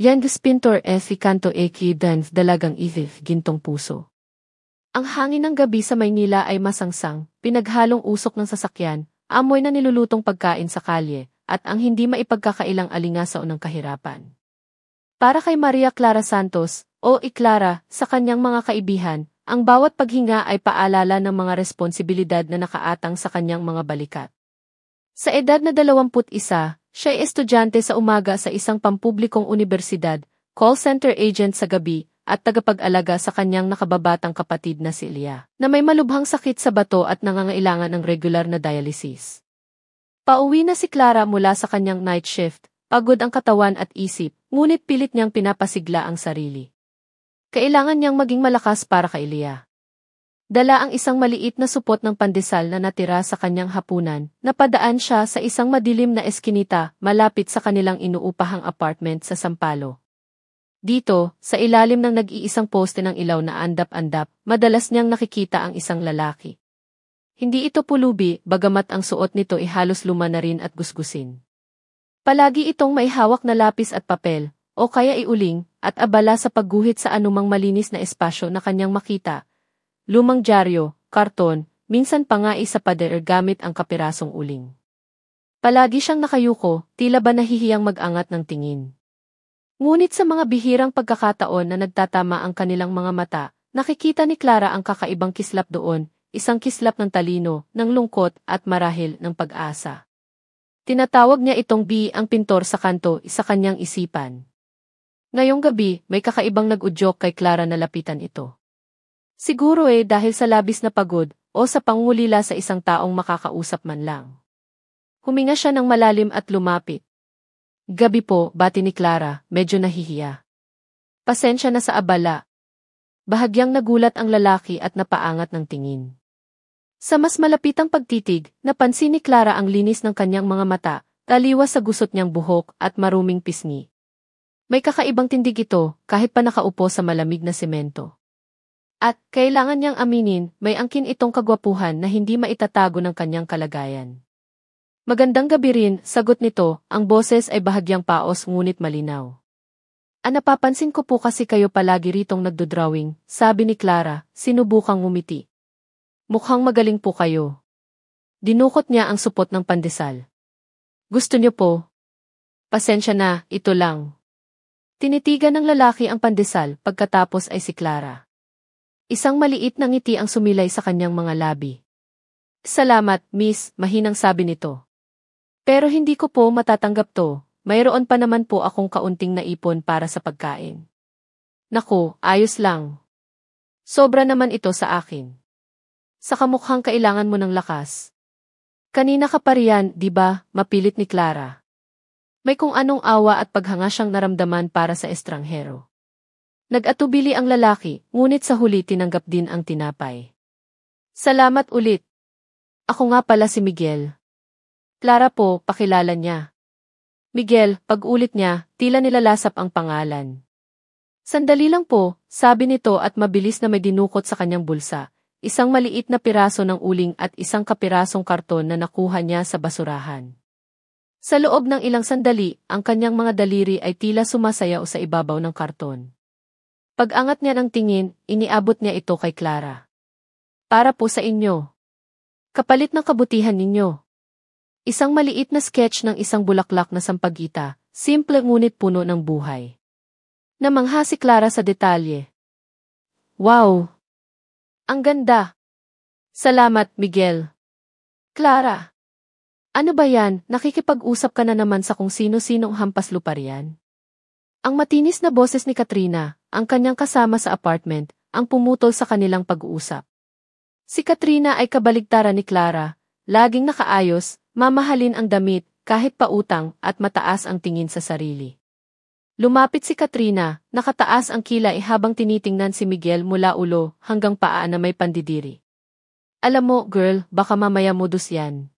Yan pintor si kanto dance dalagang isif gintong puso. Ang hangin ng gabi sa Maynila ay masangsang, pinaghalong usok ng sasakyan, amoy na nilulutong pagkain sa kalye, at ang hindi maipagkakailang alingasaw ng kahirapan. Para kay Maria Clara Santos, o Clara, sa kanyang mga kaibihan, ang bawat paghinga ay paalala ng mga responsibilidad na nakaatang sa kanyang mga balikat. Sa edad na 21, siya ay estudyante sa umaga sa isang pampublikong unibersidad, call center agent sa gabi, at tagapag-alaga sa kanyang nakababatang kapatid na si Elia, na may malubhang sakit sa bato at nangangailangan ng regular na dialysis. Pauwi na si Clara mula sa kanyang night shift, pagod ang katawan at isip, ngunit pilit niyang pinapasigla ang sarili. Kailangan niyang maging malakas para kay Elia. Dala ang isang maliit na supot ng pandesal na natira sa kanyang hapunan, napadaan siya sa isang madilim na eskinita malapit sa kanilang inuupahang apartment sa Sampalo. Dito, sa ilalim ng nag-iisang poste ng ilaw na andap-andap, madalas niyang nakikita ang isang lalaki. Hindi ito pulubi, bagamat ang suot nito ay halos luma na rin at gusgusin. Palagi itong may hawak na lapis at papel, o kaya iuling, at abala sa pagguhit sa anumang malinis na espasyo na kanyang makita. Lumang dyaryo, karton, minsan pa nga sa pader gamit ang kapirasong uling. Palagi siyang nakayuko, tila ba nahihiyang mag-angat ng tingin. Ngunit sa mga bihirang pagkakataon na nagtatama ang kanilang mga mata, nakikita ni Clara ang kakaibang kislap doon, isang kislap ng talino, ng lungkot at marahil ng pag-asa. Tinatawag niya itong ang pintor sa kanto sa kanyang isipan. Ngayong gabi, may kakaibang nag-udyok kay Clara na lapitan ito. Siguro dahil sa labis na pagod o sa pangulila sa isang taong makakausap man lang. Huminga siya ng malalim at lumapit. Gabi po, bati ni Clara, medyo nahihiya. Pasensya na sa abala. Bahagyang nagulat ang lalaki at napaangat ng tingin. Sa mas malapitang pagtitig, napansin ni Clara ang linis ng kanyang mga mata, taliwas sa gusot niyang buhok at maruming pisngi. May kakaibang tindig ito, kahit pa nakaupo sa malamig na semento. At, kailangan niyang aminin, may angkin itong kagwapuhan na hindi maitatago ng kanyang kalagayan. Magandang gabi rin, sagot nito, ang boses ay bahagyang paos ngunit malinaw. Napapansin ko po kasi kayo palagi ritong nagdodrawing, sabi ni Clara, sinubukang ngumiti. Mukhang magaling po kayo. Dinukot niya ang supot ng pandesal. Gusto niyo po? Pasensya na, ito lang. Tinitigan ng lalaki ang pandesal, pagkatapos ay si Clara. Isang maliit na ngiti ang sumilay sa kanyang mga labi. Salamat, miss, mahinang sabi nito. Pero hindi ko po matatanggap to, mayroon pa naman po akong kaunting naipon para sa pagkain. Naku, ayos lang. Sobra naman ito sa akin. Sa kamukhang kailangan mo ng lakas. Kanina ka pa riyan, di ba, mapilit ni Clara. May kung anong awa at paghanga siyang naramdaman para sa estranghero. Nag-atubili ang lalaki, ngunit sa huli tinanggap din ang tinapay. Salamat ulit. Ako nga pala si Miguel. Clara po, pakilala niya. Miguel, pag-ulit niya, tila nilalasap ang pangalan. Sandali lang po, sabi nito at mabilis na may dinukot sa kanyang bulsa, isang maliit na piraso ng uling at isang kapirasong karton na nakuha niya sa basurahan. Sa loob ng ilang sandali, ang kanyang mga daliri ay tila sumasayaw sa ibabaw ng karton. Pag-angat niya ng tingin, iniabot niya ito kay Clara. Para po sa inyo. Kapalit ng kabutihan ninyo. Isang maliit na sketch ng isang bulaklak na sampagita, simple ngunit puno ng buhay. Namangha si Clara sa detalye. Wow! Ang ganda! Salamat, Miguel. Clara! Ano ba yan? Nakikipag-usap ka na naman sa kung sino-sinong hampas lupa riyan? Ang matinis na boses ni Katrina, ang kanyang kasama sa apartment, ang pumutol sa kanilang pag-uusap. Si Katrina ay kabaligtaran ni Clara, laging nakaayos, mamahalin ang damit, kahit pautang, at mataas ang tingin sa sarili. Lumapit si Katrina, nakataas ang kilay habang tinitingnan si Miguel mula ulo hanggang paa na may pandidiri. Alam mo, girl, baka mamaya modus yan.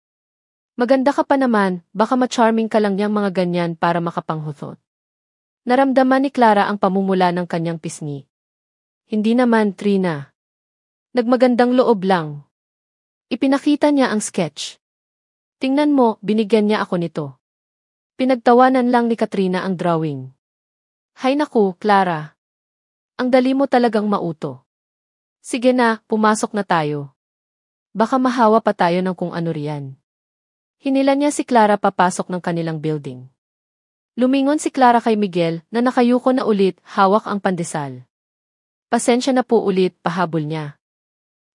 Maganda ka pa naman, baka ma-charming ka lang niyang mga ganyan para makapanghuthot. Naramdaman ni Clara ang pamumula ng kanyang pisngi. Hindi naman, Trina. Nagmagandang loob lang. Ipinakita niya ang sketch. Tingnan mo, binigyan niya ako nito. Pinagtawanan lang ni Katrina ang drawing. Hay naku, Clara. Ang dali mo talagang mauto. Sige na, pumasok na tayo. Baka mahawa pa tayo ng kung ano riyan. Hinila niya si Clara papasok ng kanilang building. Lumingon si Clara kay Miguel na nakayuko na ulit, hawak ang pandesal. Pasensya na po ulit, pahabol niya.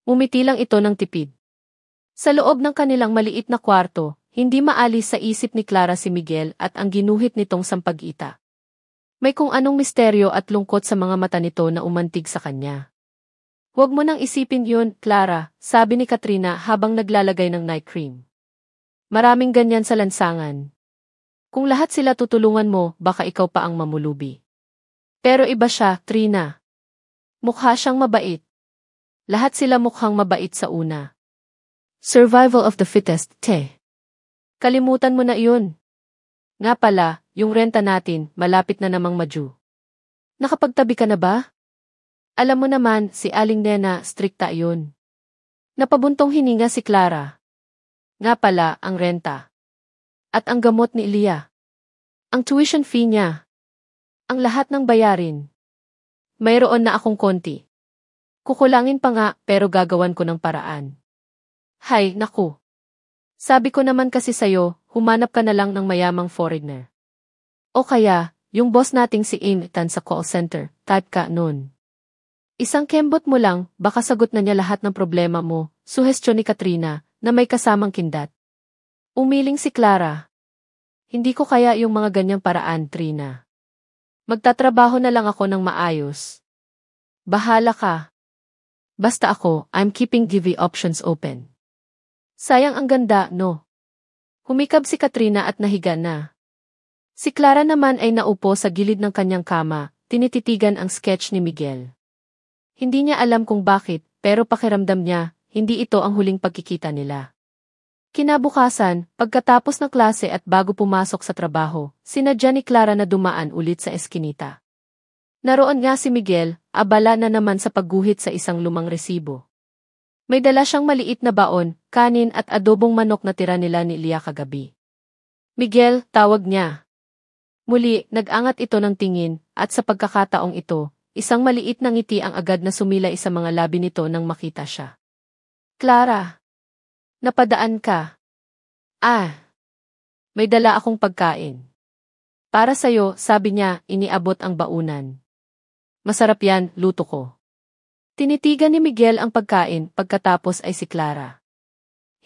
Umiti lang ito ng tipid. Sa loob ng kanilang maliit na kwarto, hindi maalis sa isip ni Clara si Miguel at ang ginuhit nitong sampag-ita. May kung anong misteryo at lungkot sa mga mata nito na umantig sa kanya. Huwag mo nang isipin yun, Clara, sabi ni Katrina habang naglalagay ng night cream. Maraming ganyan sa lansangan. Kung lahat sila tutulungan mo, baka ikaw pa ang mamulubi. Pero iba siya, Trina. Mukha siyang mabait. Lahat sila mukhang mabait sa una. Survival of the fittest, te. Kalimutan mo na iyon. Nga pala, yung renta natin, malapit na namang madue. Nakapagtabi ka na ba? Alam mo naman, si Aling Nena, strikta yun. Napabuntong hininga si Clara. Nga pala, ang renta. At ang gamot ni Elia. Ang tuition fee niya. Ang lahat ng bayarin. Mayroon na akong konti. Kukulangin pa nga, pero gagawan ko ng paraan. Hay, naku. Sabi ko naman kasi sayo, humanap ka na lang ng mayamang foreigner. O kaya, yung boss nating si Tan sa call center, type ka nun. Isang kembot mo lang, baka sagot na niya lahat ng problema mo, suhestyon ni Katrina, na may kasamang kindat. Umiling si Clara. Hindi ko kaya yung mga ganyang paraan, Trina. Magtatrabaho na lang ako ng maayos. Bahala ka. Basta ako, I'm keeping the options open. Sayang ang ganda, no? Humikab si Katrina at nahiga na. Si Clara naman ay naupo sa gilid ng kanyang kama, tinititigan ang sketch ni Miguel. Hindi niya alam kung bakit, pero pakiramdam niya, hindi ito ang huling pagkikita nila. Kinabukasan, pagkatapos ng klase at bago pumasok sa trabaho, sinadya ni Clara na dumaan ulit sa eskinita. Naroon nga si Miguel, abala na naman sa pagguhit sa isang lumang resibo. May dala siyang maliit na baon, kanin at adobong manok na tira nila ni Elia kagabi. Miguel, tawag niya. Muli, nag-angat ito ng tingin, at sa pagkakataong ito, isang maliit na ngiti ang agad na sumilay sa mga labi nito nang makita siya. Clara! Napadaan ka. Ah! May dala akong pagkain. Para sa'yo, sabi niya, iniabot ang baunan. Masarap yan, luto ko. Tinitigan ni Miguel ang pagkain, pagkatapos ay si Clara.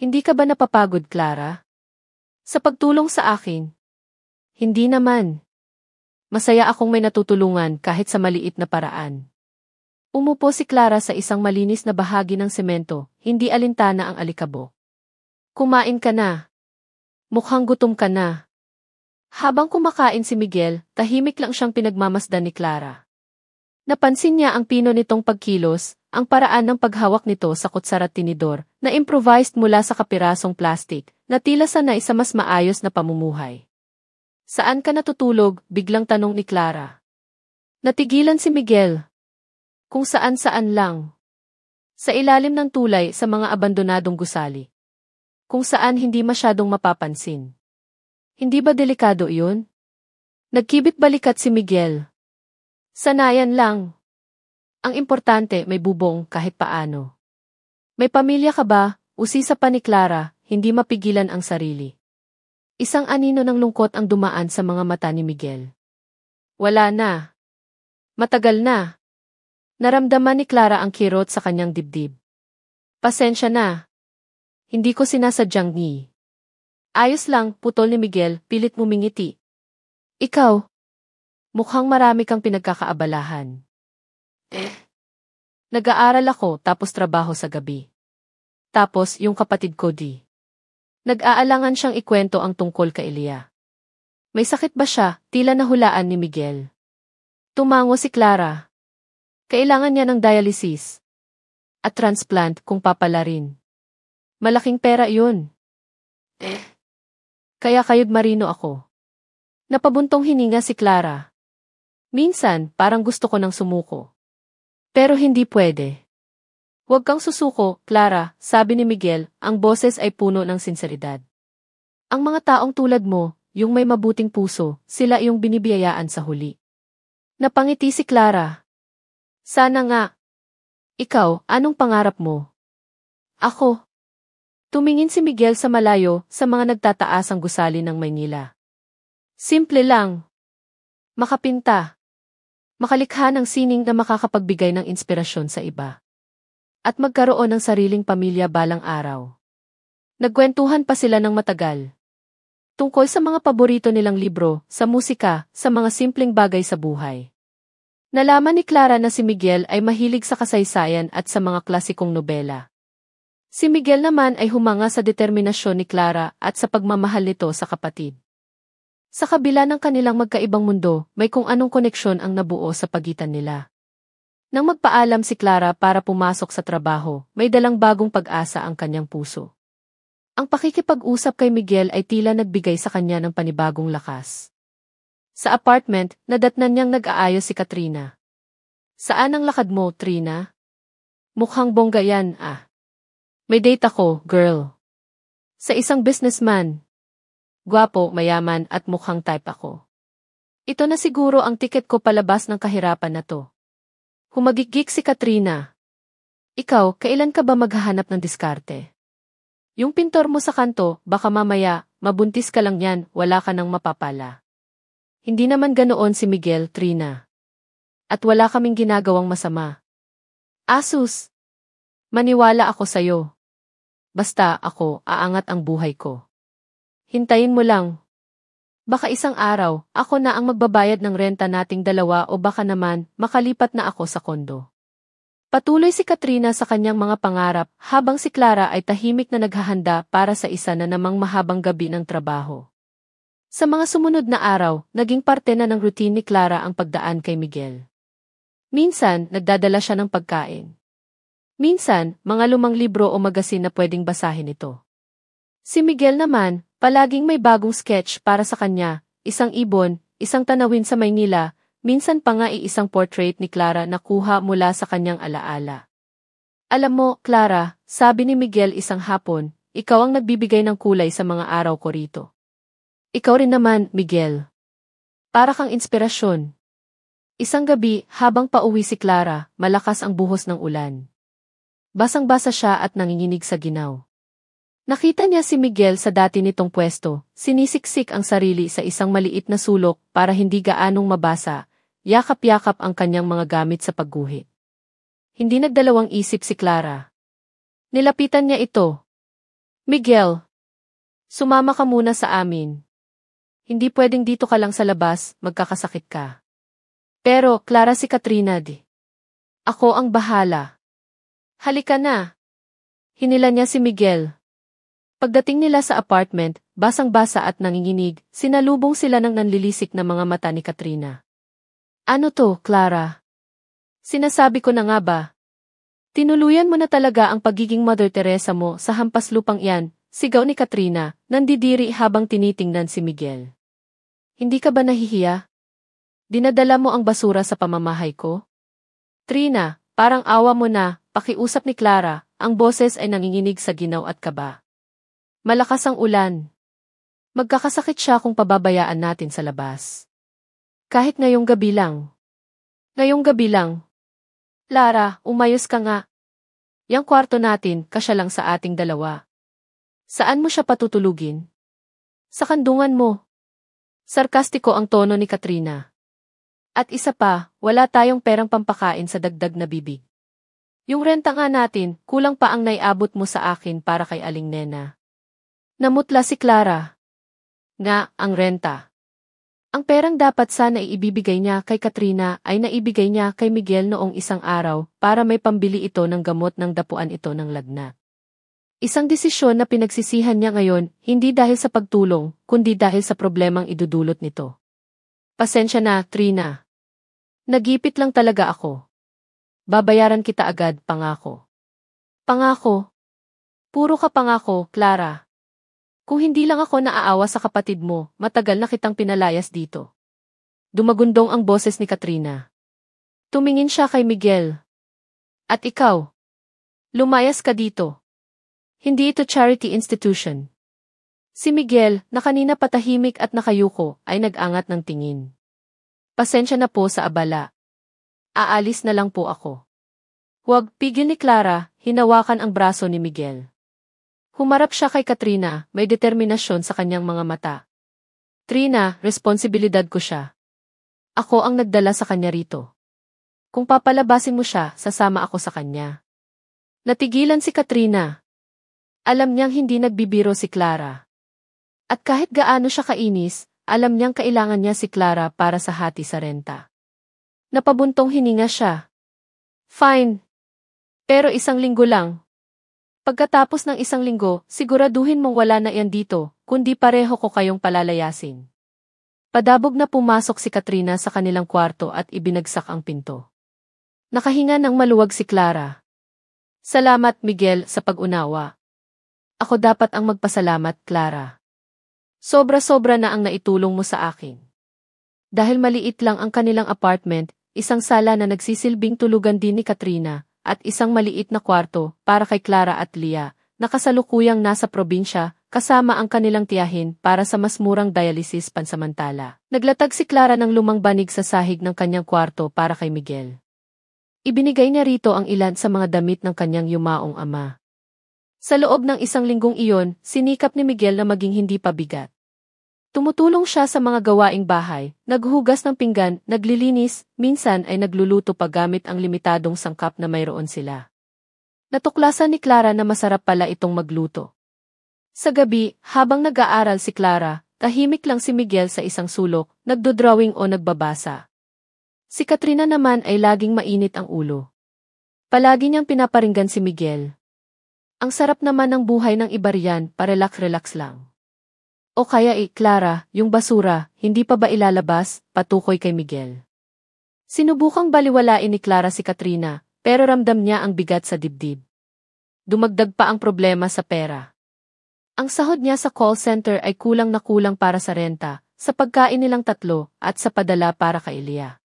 Hindi ka ba napapagod, Clara? Sa pagtulong sa akin? Hindi naman. Masaya akong may natutulungan kahit sa maliit na paraan. Umupo si Clara sa isang malinis na bahagi ng semento, hindi alintana ang alikabok. Kumain ka na. Mukhang gutom ka na. Habang kumakain si Miguel, tahimik lang siyang pinagmamasdan ni Clara. Napansin niya ang pino nitong pagkilos, ang paraan ng paghawak nito sa kutsara at tinidor, na improvised mula sa kapirasong plastik, na tila sanay sa mas maayos na pamumuhay. Saan ka natutulog? Biglang tanong ni Clara. Natigilan si Miguel. Kung saan-saan lang. Sa ilalim ng tulay sa mga abandonadong gusali. Kung saan hindi masyadong mapapansin. Hindi ba delikado iyon? Nagkibit balikat si Miguel. Sanayan lang. Ang importante may bubong kahit paano. May pamilya ka ba? Usisa pa ni Clara, hindi mapigilan ang sarili. Isang anino ng lungkot ang dumaan sa mga mata ni Miguel. Wala na. Matagal na. Naramdaman ni Clara ang kirot sa kanyang dibdib. Pasensya na. Hindi ko sinasadyang ni. Ayos lang, putol ni Miguel, pilit mumingiti. Ikaw? Mukhang marami kang pinagkakaabalahan. Nag-aaral ako tapos trabaho sa gabi. Tapos yung kapatid ko di. Nag-aalangan siyang ikwento ang tungkol kay Elia. May sakit ba siya? Tila nahulaan ni Miguel. Tumango si Clara. Kailangan niya ng dialysis. At transplant kung papalarin. Malaking pera yun. Kaya kayod marino ako. Napabuntong hininga si Clara. Minsan, parang gusto ko nang sumuko. Pero hindi pwede. Huwag kang susuko, Clara, sabi ni Miguel, ang boses ay puno ng sinseridad. Ang mga taong tulad mo, yung may mabuting puso, sila yung binibiyayaan sa huli. Napangiti si Clara. Sana nga. Ikaw, anong pangarap mo? Ako. Tumingin si Miguel sa malayo sa mga nagtataasang gusali ng Maynila. Simple lang. Makapinta. Makalikha ng sining na makakapagbigay ng inspirasyon sa iba. At magkaroon ng sariling pamilya balang araw. Nagkwentuhan pa sila ng matagal. Tungkol sa mga paborito nilang libro, sa musika, sa mga simpleng bagay sa buhay. Nalaman ni Clara na si Miguel ay mahilig sa kasaysayan at sa mga klasikong nobela. Si Miguel naman ay humanga sa determinasyon ni Clara at sa pagmamahal nito sa kapatid. Sa kabila ng kanilang magkaibang mundo, may kung anong koneksyon ang nabuo sa pagitan nila. Nang magpaalam si Clara para pumasok sa trabaho, may dalang bagong pag-asa ang kanyang puso. Ang pakikipag-usap kay Miguel ay tila nagbigay sa kanya ng panibagong lakas. Sa apartment, nadatnan niyang nag-aayos si Katrina. Saan ang lakad mo, Trina? Mukhang bongga yan, ah. May date ako, girl. Sa isang businessman. Gwapo, mayaman at mukhang type ako. Ito na siguro ang tiket ko palabas ng kahirapan na to. Humagikik si Katrina. Ikaw, kailan ka ba maghahanap ng diskarte? Yung pintor mo sa kanto, baka mamaya, mabuntis ka lang yan, wala ka nang mapapala. Hindi naman ganoon si Miguel, Trina. At wala kaming ginagawang masama. Asus! Maniwala ako sa'yo. Basta ako, aangat ang buhay ko. Hintayin mo lang. Baka isang araw, ako na ang magbabayad ng renta nating dalawa o baka naman, makalipat na ako sa kondo. Patuloy si Katrina sa kanyang mga pangarap habang si Clara ay tahimik na naghahanda para sa isa na namang mahabang gabi ng trabaho. Sa mga sumunod na araw, naging parte na ng routine ni Clara ang pagdaan kay Miguel. Minsan, nagdadala siya ng pagkain. Minsan, mga lumang libro o magasin na pwedeng basahin ito. Si Miguel naman, palaging may bagong sketch para sa kanya, isang ibon, isang tanawin sa Maynila, minsan pa nga isang portrait ni Clara na kuha mula sa kanyang alaala. Alam mo, Clara, sabi ni Miguel isang hapon, ikaw ang nagbibigay ng kulay sa mga araw ko rito. Ikaw rin naman, Miguel. Para kang inspirasyon. Isang gabi, habang pauwi si Clara, malakas ang buhos ng ulan. Basang-basa siya at nanginginig sa ginaw. Nakita niya si Miguel sa dati nitong pwesto, sinisiksik ang sarili sa isang maliit na sulok para hindi gaanong mabasa, yakap-yakap ang kanyang mga gamit sa pagguhit. Hindi nagdalawang isip si Clara. Nilapitan niya ito. Miguel, sumama ka muna sa amin. Hindi pwedeng dito ka lang sa labas, magkakasakit ka. Pero, Clara si Katrina di. Ako ang bahala. Halika na. Hinila niya si Miguel. Pagdating nila sa apartment, basang-basa at nanginginig, sinalubong sila ng nanlilisik na mga mata ni Katrina. Ano to, Clara? Sinasabi ko na nga ba? Tinuluyan mo na talaga ang pagiging Mother Teresa mo sa hampas lupang iyan, sigaw ni Katrina, nandidiri habang tinitingnan si Miguel. Hindi ka ba nahihiya? Dinadala mo ang basura sa pamamahay ko? Trina, parang awa mo na, pakiusap ni Clara, ang boses ay nanginginig sa ginaw at kaba. Malakas ang ulan. Magkakasakit siya kung pababayaan natin sa labas. Kahit ngayong gabi lang. Ngayong gabi lang. Lara, umayos ka nga. Yang kwarto natin, kasya lang sa ating dalawa. Saan mo siya patutulugin? Sa kandungan mo. Sarkastiko ang tono ni Katrina. At isa pa, wala tayong perang pampakain sa dagdag na bibig. Yung renta nga natin, kulang pa ang naiabot mo sa akin para kay Aling Nena. Namutla si Clara. Nga, ang renta. Ang perang dapat sana iibibigay niya kay Katrina ay naibigay niya kay Miguel noong isang araw para may pambili ito ng gamot ng dapuan ito ng lagnat. Isang desisyon na pinagsisihan niya ngayon, hindi dahil sa pagtulong, kundi dahil sa problemang idudulot nito. Pasensya na, Trina. Nagipit lang talaga ako. Babayaran kita agad, pangako. Pangako? Puro ka pangako, Clara. Kung hindi lang ako naaawa sa kapatid mo, matagal na kitang pinalayas dito. Dumagundong ang boses ni Katrina. Tumingin siya kay Miguel. At ikaw? Lumayas ka dito. Hindi ito charity institution. Si Miguel, na kanina patahimik at nakayuko, ay nag-angat ng tingin. Pasensya na po sa abala. Aalis na lang po ako. Huwag, pigil ni Clara, hinawakan ang braso ni Miguel. Humarap siya kay Katrina, may determinasyon sa kanyang mga mata. Trina, responsibilidad ko siya. Ako ang nagdala sa kanya rito. Kung papalabasin mo siya, sasama ako sa kanya. Natigilan si Katrina. Alam niyang hindi nagbibiro si Clara. At kahit gaano siya kainis, alam niyang kailangan niya si Clara para sa hati sa renta. Napabuntong hininga siya. Fine. Pero 1 linggo lang. Pagkatapos ng 1 linggo, siguraduhin mong wala na yan dito, kundi pareho ko kayong palalayasin. Padabog na pumasok si Katrina sa kanilang kwarto at ibinagsak ang pinto. Nakahinga ng maluwag si Clara. Salamat, Miguel, sa pag-unawa. Ako dapat ang magpasalamat, Clara. Sobra-sobra na ang naitulong mo sa akin. Dahil maliit lang ang kanilang apartment, isang sala na nagsisilbing tulugan din ni Katrina, at isang maliit na kwarto para kay Clara at Leah, na kasalukuyang nasa probinsya, kasama ang kanilang tiyahin para sa mas murang dialysis pansamantala. Naglatag si Clara ng lumang banig sa sahig ng kanyang kwarto para kay Miguel. Ibinigay niya rito ang ilan sa mga damit ng kanyang yumaong ama. Sa loob ng 1 linggong iyon, sinikap ni Miguel na maging hindi pabigat. Tumutulong siya sa mga gawaing bahay, naghuhugas ng pinggan, naglilinis, minsan ay nagluluto pa gamit ang limitadong sangkap na mayroon sila. Natuklasan ni Clara na masarap pala itong magluto. Sa gabi, habang nag-aaral si Clara, tahimik lang si Miguel sa isang sulok, nagdodrawing o nagbabasa. Si Katrina naman ay laging mainit ang ulo. Palagi niyang pinaparinggan si Miguel. Ang sarap naman ng buhay ng iba riyan, parelax-relax lang. O kaya Clara, yung basura, hindi pa ba ilalabas, patukoy kay Miguel. Sinubukang baliwalain ni Clara si Katrina, pero ramdam niya ang bigat sa dibdib. Dumagdag pa ang problema sa pera. Ang sahod niya sa call center ay kulang na kulang para sa renta, sa pagkain nilang 3, at sa padala para kay Leah.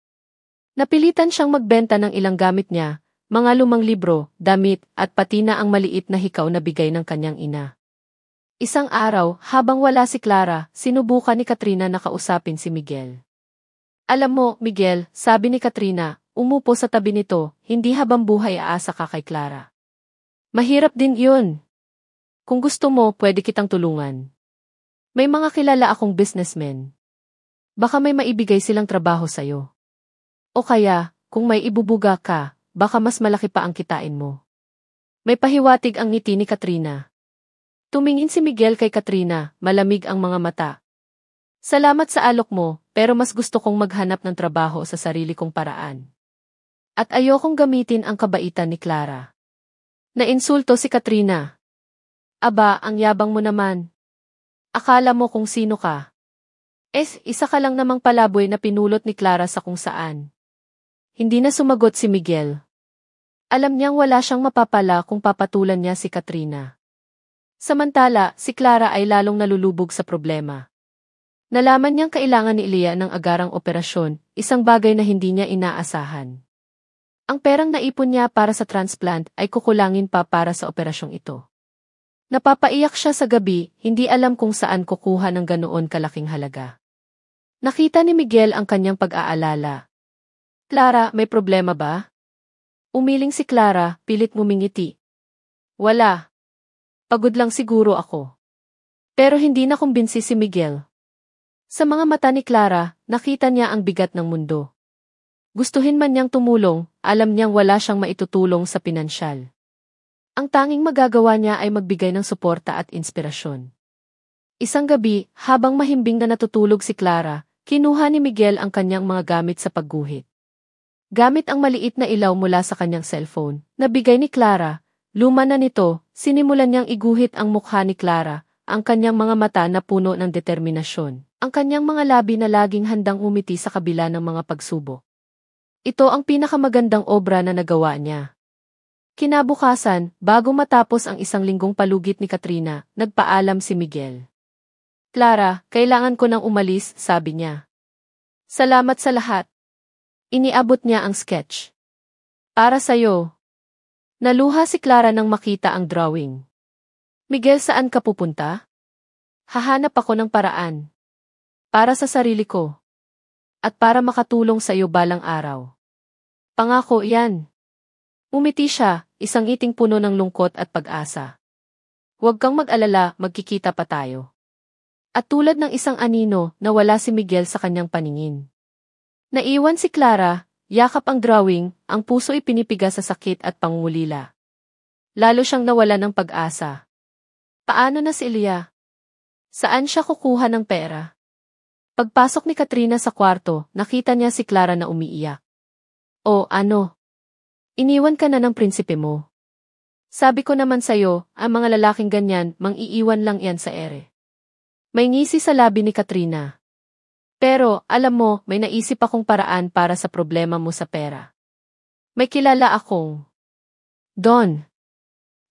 Napilitan siyang magbenta ng ilang gamit niya, mga lumang libro, damit, at pati na ang maliit na hikaw na bigay ng kanyang ina. Isang araw, habang wala si Clara, sinubukan ni Katrina na kausapin si Miguel. Alam mo, Miguel, sabi ni Katrina, umupo sa tabi nito, hindi habang buhay aasa ka kay Clara. Mahirap din yun. Kung gusto mo, pwede kitang tulungan. May mga kilala akong businessmen. Baka may maibigay silang trabaho sa'yo. O kaya, kung may ibubuga ka, baka mas malaki pa ang kitain mo. May pahiwatig ang ngiti ni Katrina. Tumingin si Miguel kay Katrina, malamig ang mga mata. Salamat sa alok mo, pero mas gusto kong maghanap ng trabaho sa sarili kong paraan. At ayokong gamitin ang kabaitan ni Clara. Nainsulto si Katrina. Aba, ang yabang mo naman. Akala mo kung sino ka. Isa ka lang namang palaboy na pinulot ni Clara sa kung saan. Hindi na sumagot si Miguel. Alam niyang wala siyang mapapala kung papatulan niya si Katrina. Samantala, si Clara ay lalong nalulubog sa problema. Nalaman niyang kailangan ni Leah ng agarang operasyon, isang bagay na hindi niya inaasahan. Ang perang naipon niya para sa transplant ay kukulangin pa para sa operasyong ito. Napapaiyak siya sa gabi, hindi alam kung saan kukuha ng ganoon kalaking halaga. Nakita ni Miguel ang kanyang pag-aalala. Clara, may problema ba? Umiling si Clara, pilit ngumingiti. Wala. Pagod lang siguro ako. Pero hindi na kumbinsi si Miguel. Sa mga mata ni Clara, nakita niya ang bigat ng mundo. Gustuhin man niyang tumulong, alam niyang wala siyang maitutulong sa pinansyal. Ang tanging magagawa niya ay magbigay ng suporta at inspirasyon. Isang gabi, habang mahimbing na natutulog si Clara, kinuha ni Miguel ang kanyang mga gamit sa pagguhit. Gamit ang maliit na ilaw mula sa kanyang cellphone, nabigay ni Clara. Luma na nito, sinimulan niyang iguhit ang mukha ni Clara, ang kanyang mga mata na puno ng determinasyon, ang kanyang mga labi na laging handang umiti sa kabila ng mga pagsubok. Ito ang pinakamagandang obra na nagawa niya. Kinabukasan, bago matapos ang 1 linggong palugit ni Katrina, nagpaalam si Miguel. Clara, kailangan ko nang umalis, sabi niya. Salamat sa lahat. Iniabot niya ang sketch. Para sa'yo. Naluha si Clara nang makita ang drawing. Miguel, saan ka pupunta? Hahanap ako ng paraan. Para sa sarili ko. At para makatulong sa iyo balang araw. Pangako yan. Umiti siya, isang ngiting puno ng lungkot at pag-asa. Huwag kang mag-alala, magkikita pa tayo. At tulad ng isang anino, nawala si Miguel sa kanyang paningin. Naiwan si Clara, yakap ang drawing, ang puso ipinipiga sa sakit at pangungulila. Lalo siyang nawala ng pag-asa. Paano na si Elia? Saan siya kukuha ng pera? Pagpasok ni Katrina sa kwarto, nakita niya si Clara na umiiyak. O ano? Iniwan ka na ng prinsipe mo. Sabi ko naman sa'yo, ang mga lalaking ganyan, mang-iiwan lang yan sa ere. May ngisi sa labi ni Katrina. Pero, alam mo, may naisip akong paraan para sa problema mo sa pera. May kilala akong Don.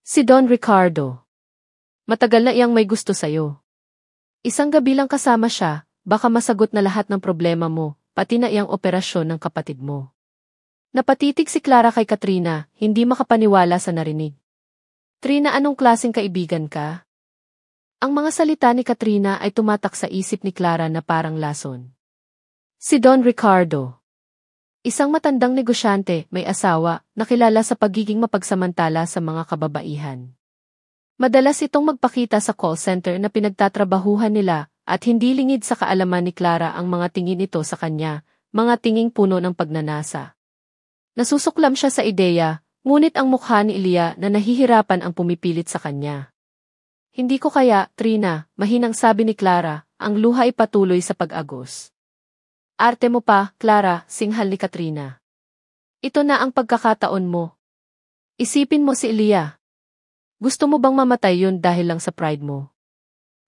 Si Don Ricardo. Matagal na iyang may gusto sa'yo. Isang gabi lang kasama siya, baka masagot na lahat ng problema mo, pati na iyang operasyon ng kapatid mo. Napatitig si Clara kay Katrina, hindi makapaniwala sa narinig. Trina, anong klaseng kaibigan ka? Ang mga salita ni Katrina ay tumatak sa isip ni Clara na parang lason. Si Don Ricardo. Isang matandang negosyante, may asawa, nakilala sa pagiging mapagsamantala sa mga kababaihan. Madalas itong magpakita sa call center na pinagtatrabahuhan nila at hindi lingid sa kaalaman ni Clara ang mga tingin nito sa kanya, mga tinging puno ng pagnanasa. Nasusuklam siya sa ideya, ngunit ang mukha ni Elia na nahihirapan ang pumipilit sa kanya. Hindi ko kaya, Trina, mahinang sabi ni Clara, ang luha ay patuloy sa pag-agos. Arte mo pa, Clara, singhal ni Katrina. Ito na ang pagkakataon mo. Isipin mo si Elia. Gusto mo bang mamatay yun dahil lang sa pride mo?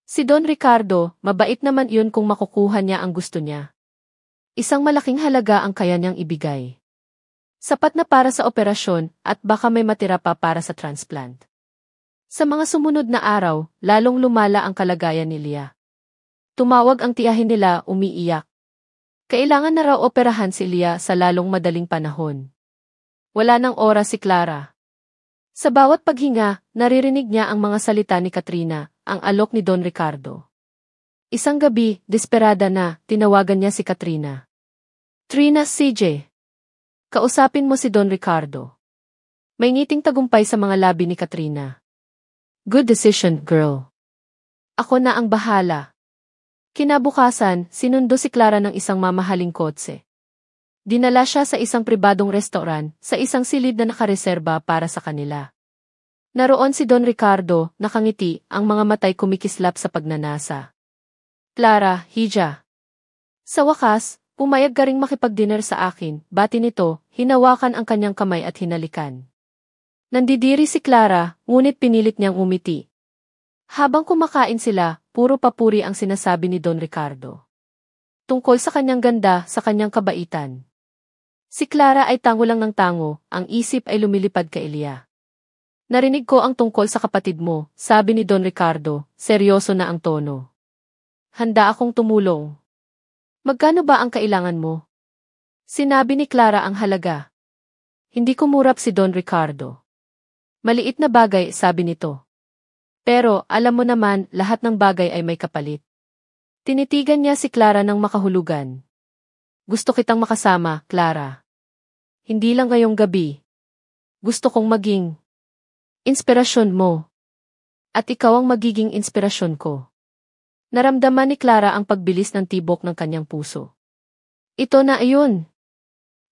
Si Don Ricardo, mabait naman yun kung makukuha niya ang gusto niya. Isang malaking halaga ang kaya niyang ibigay. Sapat na para sa operasyon at baka may matira pa para sa transplant. Sa mga sumunod na araw, lalong lumala ang kalagayan ni Elia. Tumawag ang tiyahin nila, umiiyak. Kailangan na raw operahan si Elia sa lalong madaling panahon. Wala nang oras si Clara. Sa bawat paghinga, naririnig niya ang mga salita ni Katrina, ang alok ni Don Ricardo. Isang gabi, desperada na, tinawagan niya si Katrina. Trina, CJ. Kausapin mo si Don Ricardo. May ngiting tagumpay sa mga labi ni Katrina. Good decision, girl. Ako na ang bahala. Kinabukasan, sinundo si Clara ng isang mamahaling kotse. Dinala siya sa isang pribadong restaurant, sa isang silid na nakareserba para sa kanila. Naroon si Don Ricardo, nakangiti, ang mga matay kumikislap sa pagnanasa. Clara, hija. Sa wakas, pumayag ka ring makipag-dinner sa akin, bati nito, hinawakan ang kanyang kamay at hinalikan. Nandidiri si Clara, ngunit pinilit niyang umiti. Habang kumakain sila, puro papuri ang sinasabi ni Don Ricardo. Tungkol sa kanyang ganda, sa kanyang kabaitan. Si Clara ay tango lang ng tango, ang isip ay lumilipad kay Elia. Narinig ko ang tungkol sa kapatid mo, sabi ni Don Ricardo, seryoso na ang tono. Handa akong tumulong. Magkano ba ang kailangan mo? Sinabi ni Clara ang halaga. Hindi kumurap si Don Ricardo. Maliit na bagay, sabi nito. Pero, alam mo naman, lahat ng bagay ay may kapalit. Tinitigan niya si Clara ng makahulugan. Gusto kitang makasama, Clara. Hindi lang ngayong gabi. Gusto kong maging inspirasyon mo. At ikaw ang magiging inspirasyon ko. Naramdaman ni Clara ang pagbilis ng tibok ng kanyang puso. Ito na iyon.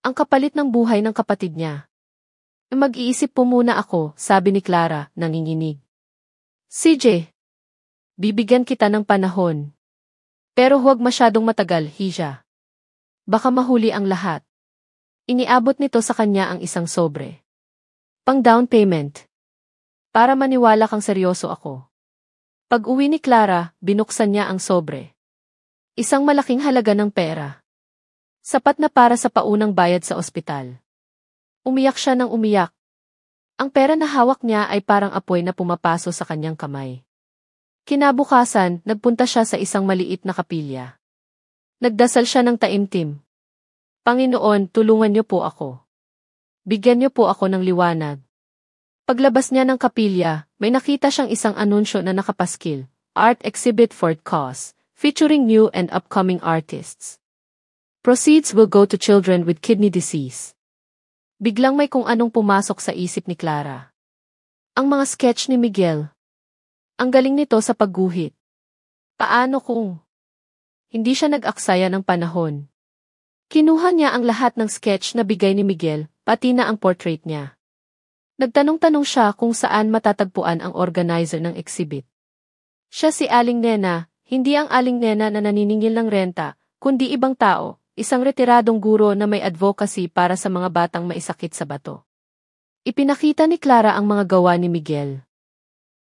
Ang kapalit ng buhay ng kapatid niya. Mag-iisip po muna ako, sabi ni Clara, nanginginig. CJ, bibigyan kita ng panahon. Pero huwag masyadong matagal, hija. Baka mahuli ang lahat. Iniabot nito sa kanya ang isang sobre. Pang down payment. Para maniwala kang seryoso ako. Pag-uwi ni Clara, binuksan niya ang sobre. Isang malaking halaga ng pera. Sapat na para sa paunang bayad sa ospital. Umiyak siya ng umiyak. Ang pera na hawak niya ay parang apoy na pumapaso sa kanyang kamay. Kinabukasan, nagpunta siya sa isang maliit na kapilya. Nagdasal siya ng taimtim. Panginoon, tulungan niyo po ako. Bigyan niyo po ako ng liwanag. Paglabas niya ng kapilya, may nakita siyang isang anunsyo na nakapaskil, Art Exhibit for Cause, featuring new and upcoming artists. Proceeds will go to children with kidney disease. Biglang may kung anong pumasok sa isip ni Clara. Ang mga sketch ni Miguel. Ang galing nito sa pagguhit. Paano kung hindi siya nag-aksaya ng panahon? Kinuha niya ang lahat ng sketch na bigay ni Miguel, pati na ang portrait niya. Nagtanong-tanong siya kung saan matatagpuan ang organizer ng exhibit. Siya si Aling Nena, hindi ang Aling Nena na naniningil ng renta, kundi ibang tao, isang retiradong guro na may advocacy para sa mga batang maisakit sa bato. Ipinakita ni Clara ang mga gawa ni Miguel.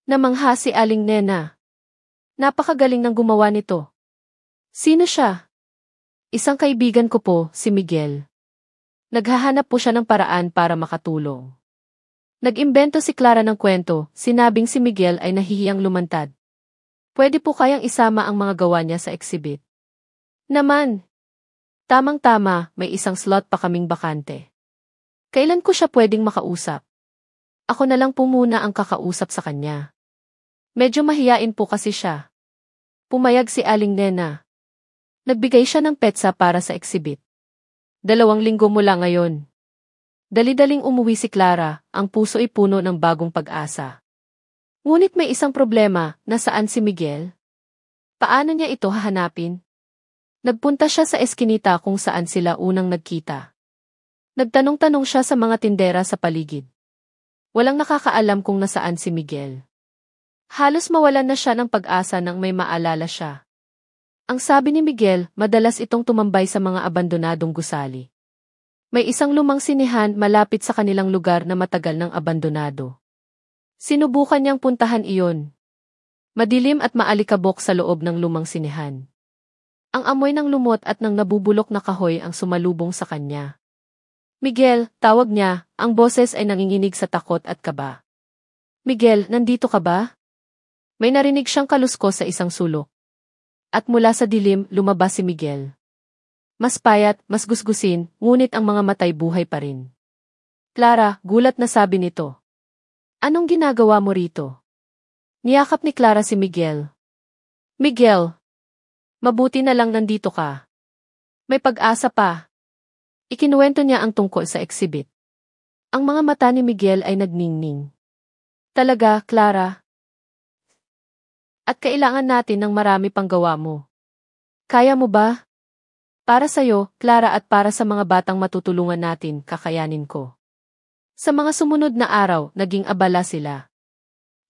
Namangha si Aling Nena. Napakagaling ng gumawa nito. Sino siya? Isang kaibigan ko po, si Miguel. Naghahanap po siya ng paraan para makatulong. Nag-imbento si Clara ng kwento, sinabing si Miguel ay nahihiyang lumantad. Pwede po kayang isama ang mga gawa niya sa exhibit. Naman! Tamang-tama, may isang slot pa kaming bakante. Kailan ko siya pwedeng makausap? Ako na lang po muna ang kakausap sa kanya. Medyo mahiyain po kasi siya. Pumayag si Aling Nena. Nagbigay siya ng petsa para sa exhibit. 2 linggo mula ngayon. Dali-daling umuwi si Clara, ang puso ay puno ng bagong pag-asa. Ngunit may isang problema, nasaan si Miguel? Paano niya ito hahanapin? Nagpunta siya sa eskinita kung saan sila unang nagkita. Nagtanong-tanong siya sa mga tindera sa paligid. Walang nakakaalam kung nasaan si Miguel. Halos mawalan na siya ng pag-asa nang may maalala siya. Ang sabi ni Miguel, madalas itong tumambay sa mga abandonadong gusali. May isang lumang sinehan malapit sa kanilang lugar na matagal ng abandonado. Sinubukan niyang puntahan iyon. Madilim at maalikabok sa loob ng lumang sinehan. Ang amoy ng lumot at ng nabubulok na kahoy ang sumalubong sa kanya. Miguel, tawag niya, ang boses ay nanginginig sa takot at kaba. Miguel, nandito ka ba? May narinig siyang kaluskos sa isang sulok. At mula sa dilim, lumabas si Miguel. Mas payat, mas gusgusin, ngunit ang mga matay buhay pa rin. Clara, gulat na sabi nito. Anong ginagawa mo rito? Niyakap ni Clara si Miguel. Miguel! Mabuti na lang nandito ka. May pag-asa pa. Ikinuwento niya ang tungkol sa exhibit. Ang mga mata ni Miguel ay nagningning. Talaga, Clara? At kailangan natin ng marami pang gawa mo. Kaya mo ba? Para sa'yo, Clara at para sa mga batang matutulungan natin, kakayanin ko. Sa mga sumunod na araw, naging abala sila.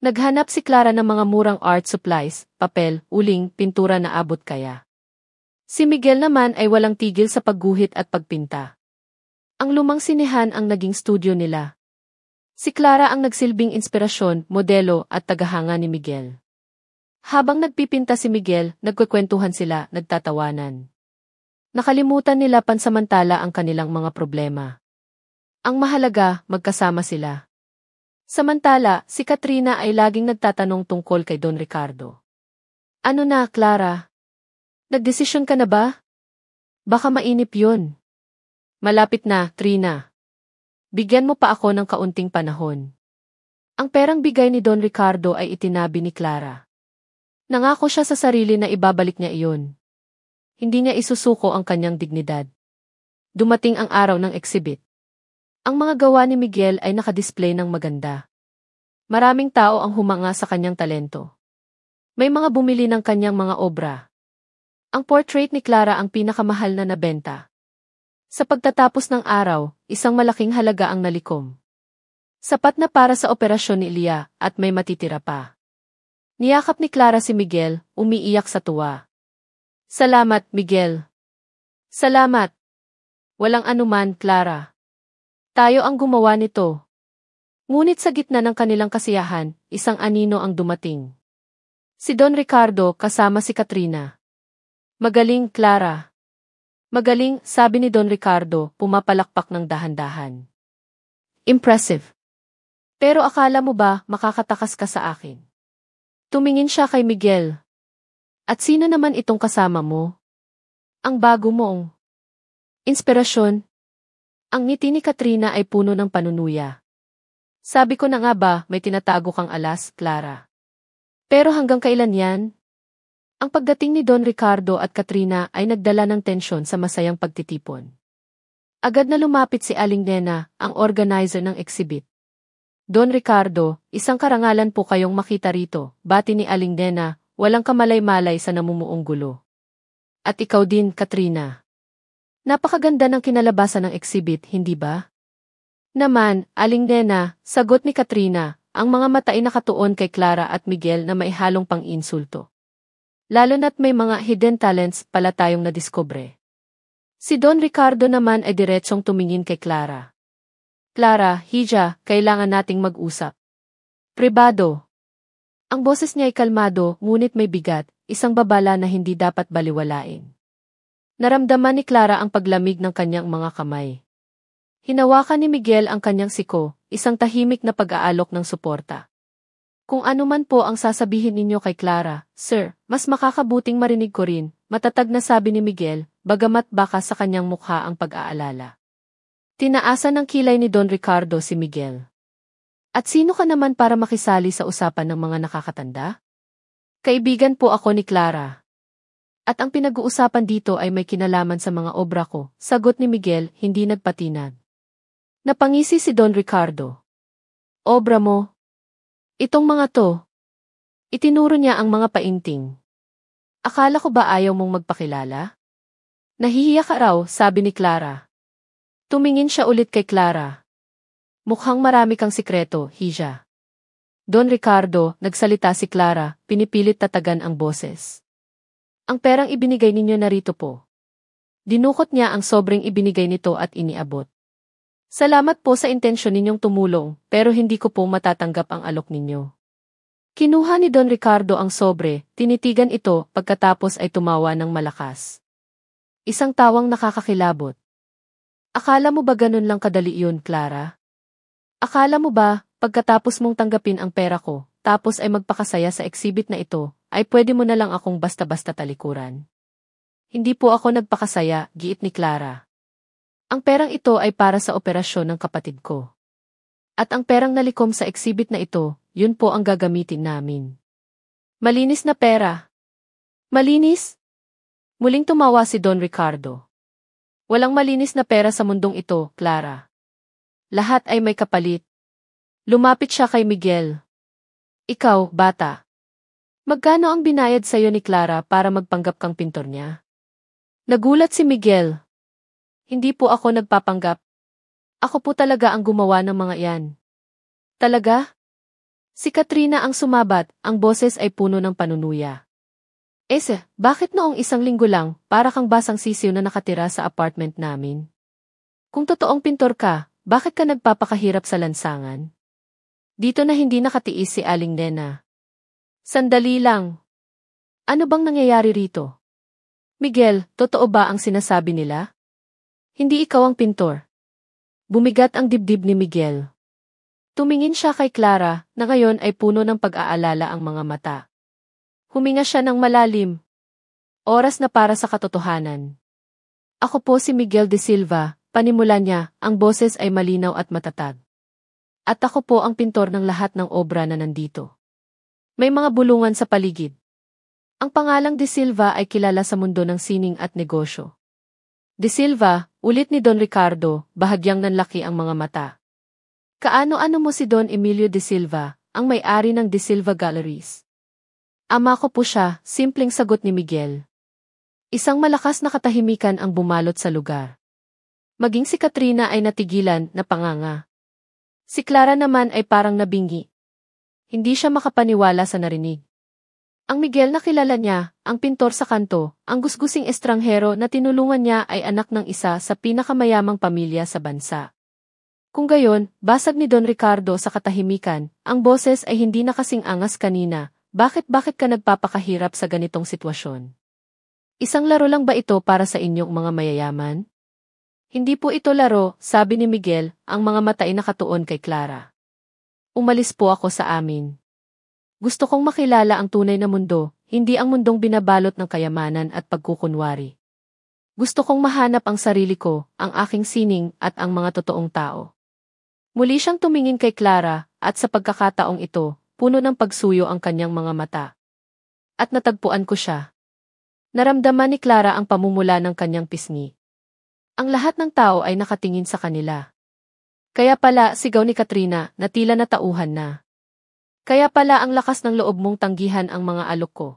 Naghanap si Clara ng mga murang art supplies, papel, uling, pintura na abot kaya. Si Miguel naman ay walang tigil sa pagguhit at pagpinta. Ang lumang sinehan ang naging studio nila. Si Clara ang nagsilbing inspirasyon, modelo at tagahanga ni Miguel. Habang nagpipinta si Miguel, nagkukwentuhan sila, nagtatawanan. Nakalimutan nila pansamantala ang kanilang mga problema. Ang mahalaga, magkasama sila. Samantala, si Katrina ay laging nagtatanong tungkol kay Don Ricardo. Ano na, Clara? Nagdesisyon ka na ba? Baka mainip yun. Malapit na, Trina. Bigyan mo pa ako ng kaunting panahon. Ang perang bigay ni Don Ricardo ay itinabi ni Clara. Nangako siya sa sarili na ibabalik niya iyon. Hindi niya isusuko ang kanyang dignidad. Dumating ang araw ng exhibit. Ang mga gawa ni Miguel ay nakadisplay ng maganda. Maraming tao ang humanga sa kanyang talento. May mga bumili ng kanyang mga obra. Ang portrait ni Clara ang pinakamahal na nabenta. Sa pagtatapos ng araw, isang malaking halaga ang nalikom. Sapat na para sa operasyon ni Elia at may matitira pa. Niyakap ni Clara si Miguel, umiiyak sa tuwa. Salamat, Miguel. Salamat. Walang anuman, Clara. Tayo ang gumawa nito. Ngunit sa gitna ng kanilang kasiyahan, isang anino ang dumating. Si Don Ricardo kasama si Katrina. Magaling, Clara. Magaling, sabi ni Don Ricardo, pumapalakpak ng dahan-dahan. Impressive. Pero akala mo ba makakatakas ka sa akin? Tumingin siya kay Miguel. At sino naman itong kasama mo? Ang bago mong inspirasyon. Ang ngiti ni Katrina ay puno ng panunuya. Sabi ko na nga ba, may tinatago kang alas, Clara. Pero hanggang kailan yan? Ang pagdating ni Don Ricardo at Katrina ay nagdala ng tensyon sa masayang pagtitipon. Agad na lumapit si Aling Nena, ang organizer ng exhibit. Don Ricardo, isang karangalan po kayong makita rito, bati ni Aling Nena, walang kamalay-malay sa namumuong gulo. At ikaw din, Katrina. Napakaganda ng kinalabasan ng exhibit, hindi ba? Naman, Aling Nena, sagot ni Katrina, ang mga mata ay nakatuon kay Clara at Miguel na may halong pang-insulto. Lalo na't may mga hidden talents pala tayong nadiskubre. Si Don Ricardo naman ay diretsong tumingin kay Clara. Clara, Hija, kailangan nating mag-usap. Pribado. Ang boses niya ay kalmado, ngunit may bigat, isang babala na hindi dapat baliwalain. Naramdaman ni Clara ang paglamig ng kanyang mga kamay. Hinawakan ni Miguel ang kanyang siko, isang tahimik na pag-aalok ng suporta. Kung ano man po ang sasabihin ninyo kay Clara, Sir, mas makakabuting marinig ko rin, matatag na sabi ni Miguel, bagamat baka sa kanyang mukha ang pag-aalala. Tinaasan ng kilay ni Don Ricardo si Miguel. At sino ka naman para makisali sa usapan ng mga nakakatanda? Kaibigan po ako ni Clara. At ang pinag-uusapan dito ay may kinalaman sa mga obra ko, sagot ni Miguel, hindi nagpatinag. Napangisi si Don Ricardo. Obra mo? Itong mga to. Itinuro niya ang mga painting. Akala ko ba ayaw mong magpakilala? Nahihiya ka raw, sabi ni Clara. Tumingin siya ulit kay Clara. Mukhang marami kang sikreto, Hija. Don Ricardo, nagsalita si Clara, pinipilit tatagan ang boses. Ang perang ibinigay ninyo narito po. Dinukot niya ang sobrang ibinigay nito at iniabot. Salamat po sa intensyon ninyong tumulong, pero hindi ko po matatanggap ang alok ninyo. Kinuha ni Don Ricardo ang sobre, tinitigan ito, pagkatapos ay tumawa ng malakas. Isang tawang nakakakilabot. Akala mo ba ganun lang kadali yun, Clara? Akala mo ba, pagkatapos mong tanggapin ang pera ko, tapos ay magpakasaya sa exhibit na ito, ay pwede mo na lang akong basta-basta talikuran? Hindi po ako nagpakasaya, giit ni Clara. Ang perang ito ay para sa operasyon ng kapatid ko. At ang perang nalikom sa exhibit na ito, yun po ang gagamitin namin. Malinis na pera. Malinis? Muling tumawa si Don Ricardo. Walang malinis na pera sa mundong ito, Clara. Lahat ay may kapalit. Lumapit siya kay Miguel. Ikaw, bata. Magkano ang binayad sa'yo ni Clara para magpanggap kang pintor niya? Nagulat si Miguel. Hindi po ako nagpapanggap. Ako po talaga ang gumawa ng mga yan. Talaga? Si Katrina ang sumabat, ang boses ay puno ng panunuya. Bakit noong isang linggo lang, para kang basang sisiw na nakatira sa apartment namin? Kung totoong pintor ka, bakit ka nagpapakahirap sa lansangan? Dito na hindi nakatiis si Aling Nena. Sandali lang. Ano bang nangyayari rito? Miguel, totoo ba ang sinasabi nila? Hindi ikaw ang pintor. Bumigat ang dibdib ni Miguel. Tumingin siya kay Clara, na ngayon ay puno ng pag-aalala ang mga mata. Huminga siya ng malalim. Oras na para sa katotohanan. Ako po si Miguel de Silva, panimula niya, ang boses ay malinaw at matatag. At ako po ang pintor ng lahat ng obra na nandito. May mga bulungan sa paligid. Ang pangalang de Silva ay kilala sa mundo ng sining at negosyo. De Silva, ulit ni Don Ricardo, bahagyang nanlaki ang mga mata. Kaano-ano mo si Don Emilio de Silva, ang may-ari ng De Silva Galleries? Ama ko po siya, simpleng sagot ni Miguel. Isang malakas na katahimikan ang bumalot sa lugar. Maging si Katrina ay natigilan, napanganga. Si Clara naman ay parang nabingi. Hindi siya makapaniwala sa narinig. Ang Miguel na kilala niya, ang pintor sa kanto, ang gusgusing estranghero na tinulungan niya ay anak ng isa sa pinakamayamang pamilya sa bansa. Kung gayon, basag ni Don Ricardo sa katahimikan, ang boses ay hindi na kasing angas kanina, bakit ka nagpapakahirap sa ganitong sitwasyon? Isang laro lang ba ito para sa inyong mga mayayaman? Hindi po ito laro, sabi ni Miguel, ang mga mata ay nakatuon kay Clara. Umalis po ako sa amin. Gusto kong makilala ang tunay na mundo, hindi ang mundong binabalot ng kayamanan at pagkukunwari. Gusto kong mahanap ang sarili ko, ang aking sining at ang mga totoong tao. Muli siyang tumingin kay Clara, at sa pagkakataong ito, puno ng pagsuyo ang kanyang mga mata. At natagpuan ko siya. Naramdaman ni Clara ang pamumula ng kanyang pisngi. Ang lahat ng tao ay nakatingin sa kanila. Kaya pala, sigaw ni Katrina, na tila natauhan na. Kaya pala ang lakas ng loob mong tanggihan ang mga alok ko.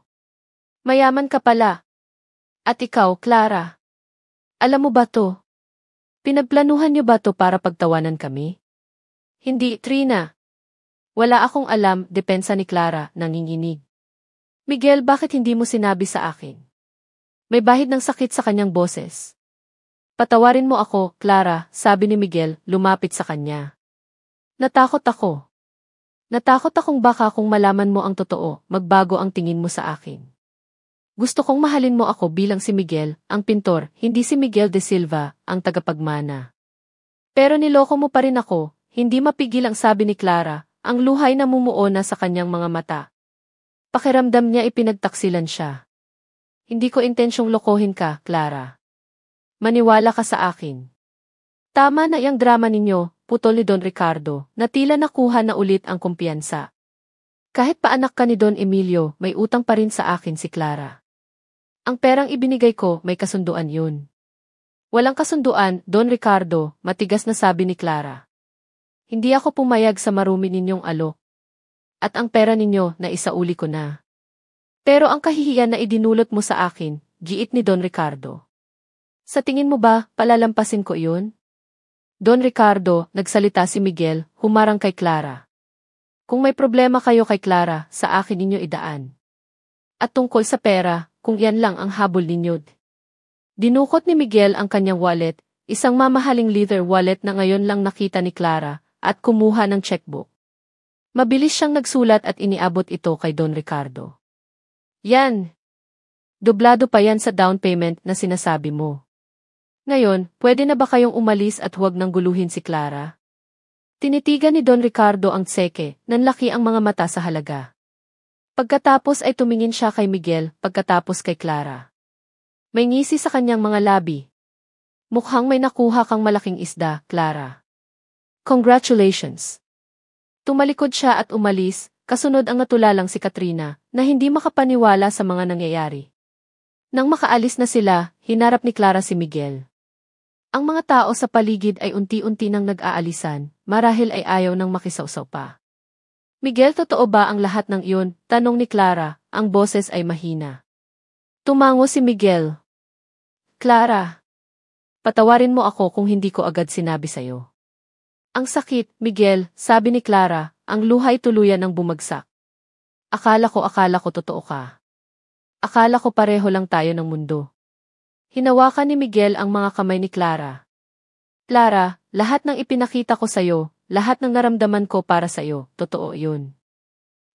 Mayaman ka pala. At ikaw, Clara. Alam mo ba to? Pinagplanuhan niyo ba to para pagtawanan kami? Hindi, Trina. Wala akong alam, depensa ni Clara, nanginginig. Miguel, bakit hindi mo sinabi sa akin? May bahid ng sakit sa kanyang boses. Patawarin mo ako, Clara, sabi ni Miguel, lumapit sa kanya. Natakot ako. Natakot akong baka kung malaman mo ang totoo, magbago ang tingin mo sa akin. Gusto kong mahalin mo ako bilang si Miguel, ang pintor, hindi si Miguel de Silva, ang tagapagmana. Pero niloko mo pa rin ako, hindi mapigil ang sabi ni Clara, ang luhay na mumuo na sa kanyang mga mata. Pakiramdam niya ipinagtaksilan siya. Hindi ko intensyong lokohin ka, Clara. Maniwala ka sa akin. Tama na iyang drama ninyo, putol ni Don Ricardo, na tila nakuha na ulit ang kumpiyansa. Kahit pa anak ka ni Don Emilio, may utang pa rin sa akin si Clara. Ang perang ibinigay ko, may kasunduan yun. Walang kasunduan, Don Ricardo, matigas na sabi ni Clara. Hindi ako pumayag sa marumi ninyong alok. At ang pera ninyo, na isauli ko na. Pero ang kahihiyan na idinulot mo sa akin, giit ni Don Ricardo. Sa tingin mo ba, palalampasin ko iyon? Don Ricardo, nagsalita si Miguel, humarang kay Clara. Kung may problema kayo kay Clara, sa akin ninyo idaan. At tungkol sa pera, kung yan lang ang habol ninyo. Dinukot ni Miguel ang kanyang wallet, isang mamahaling leather wallet na ngayon lang nakita ni Clara, at kumuha ng checkbook. Mabilis siyang nagsulat at iniabot ito kay Don Ricardo. Yan! Doblado pa yan sa down payment na sinasabi mo. Ngayon, pwede na ba kayong umalis at huwag nang guluhin si Clara? Tinitigan ni Don Ricardo ang tseke, nanlaki ang mga mata sa halaga. Pagkatapos ay tumingin siya kay Miguel, pagkatapos kay Clara. May ngisi sa kanyang mga labi. Mukhang may nakuha kang malaking isda, Clara. Congratulations! Tumalikod siya at umalis, kasunod ang natulalang si Katrina, na hindi makapaniwala sa mga nangyayari. Nang makaalis na sila, hinarap ni Clara si Miguel. Ang mga tao sa paligid ay unti-unti nang nag-aalisan, marahil ay ayaw nang makisawsaw pa. Miguel, totoo ba ang lahat ng iyon? Tanong ni Clara, ang boses ay mahina. Tumango si Miguel. Clara, patawarin mo ako kung hindi ko agad sinabi sa'yo. Ang sakit, Miguel, sabi ni Clara, ang luhay tuluyan ng bumagsak. Akala ko totoo ka. Akala ko pareho lang tayo ng mundo. Hinawakan ni Miguel ang mga kamay ni Clara. Clara, lahat ng ipinakita ko sa'yo, lahat ng naramdaman ko para sa'yo, totoo yun.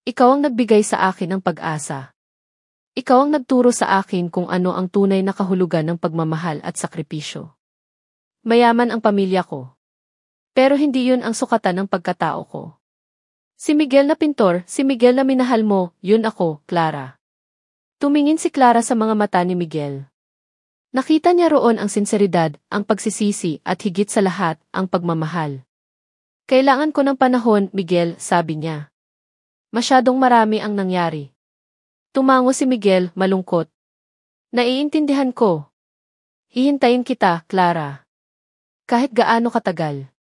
Ikaw ang nagbigay sa akin ng pag-asa. Ikaw ang nagturo sa akin kung ano ang tunay na kahulugan ng pagmamahal at sakripisyo. Mayaman ang pamilya ko. Pero hindi yun ang sukatan ng pagkatao ko. Si Miguel na pintor, si Miguel na minahal mo, yun ako, Clara. Tumingin si Clara sa mga mata ni Miguel. Nakita niya roon ang sinseridad, ang pagsisisi at higit sa lahat, ang pagmamahal. Kailangan ko ng panahon, Miguel, sabi niya. Masyadong marami ang nangyari. Tumango si Miguel, malungkot. Naiintindihan ko. Hihintayin kita, Clara. Kahit gaano katagal.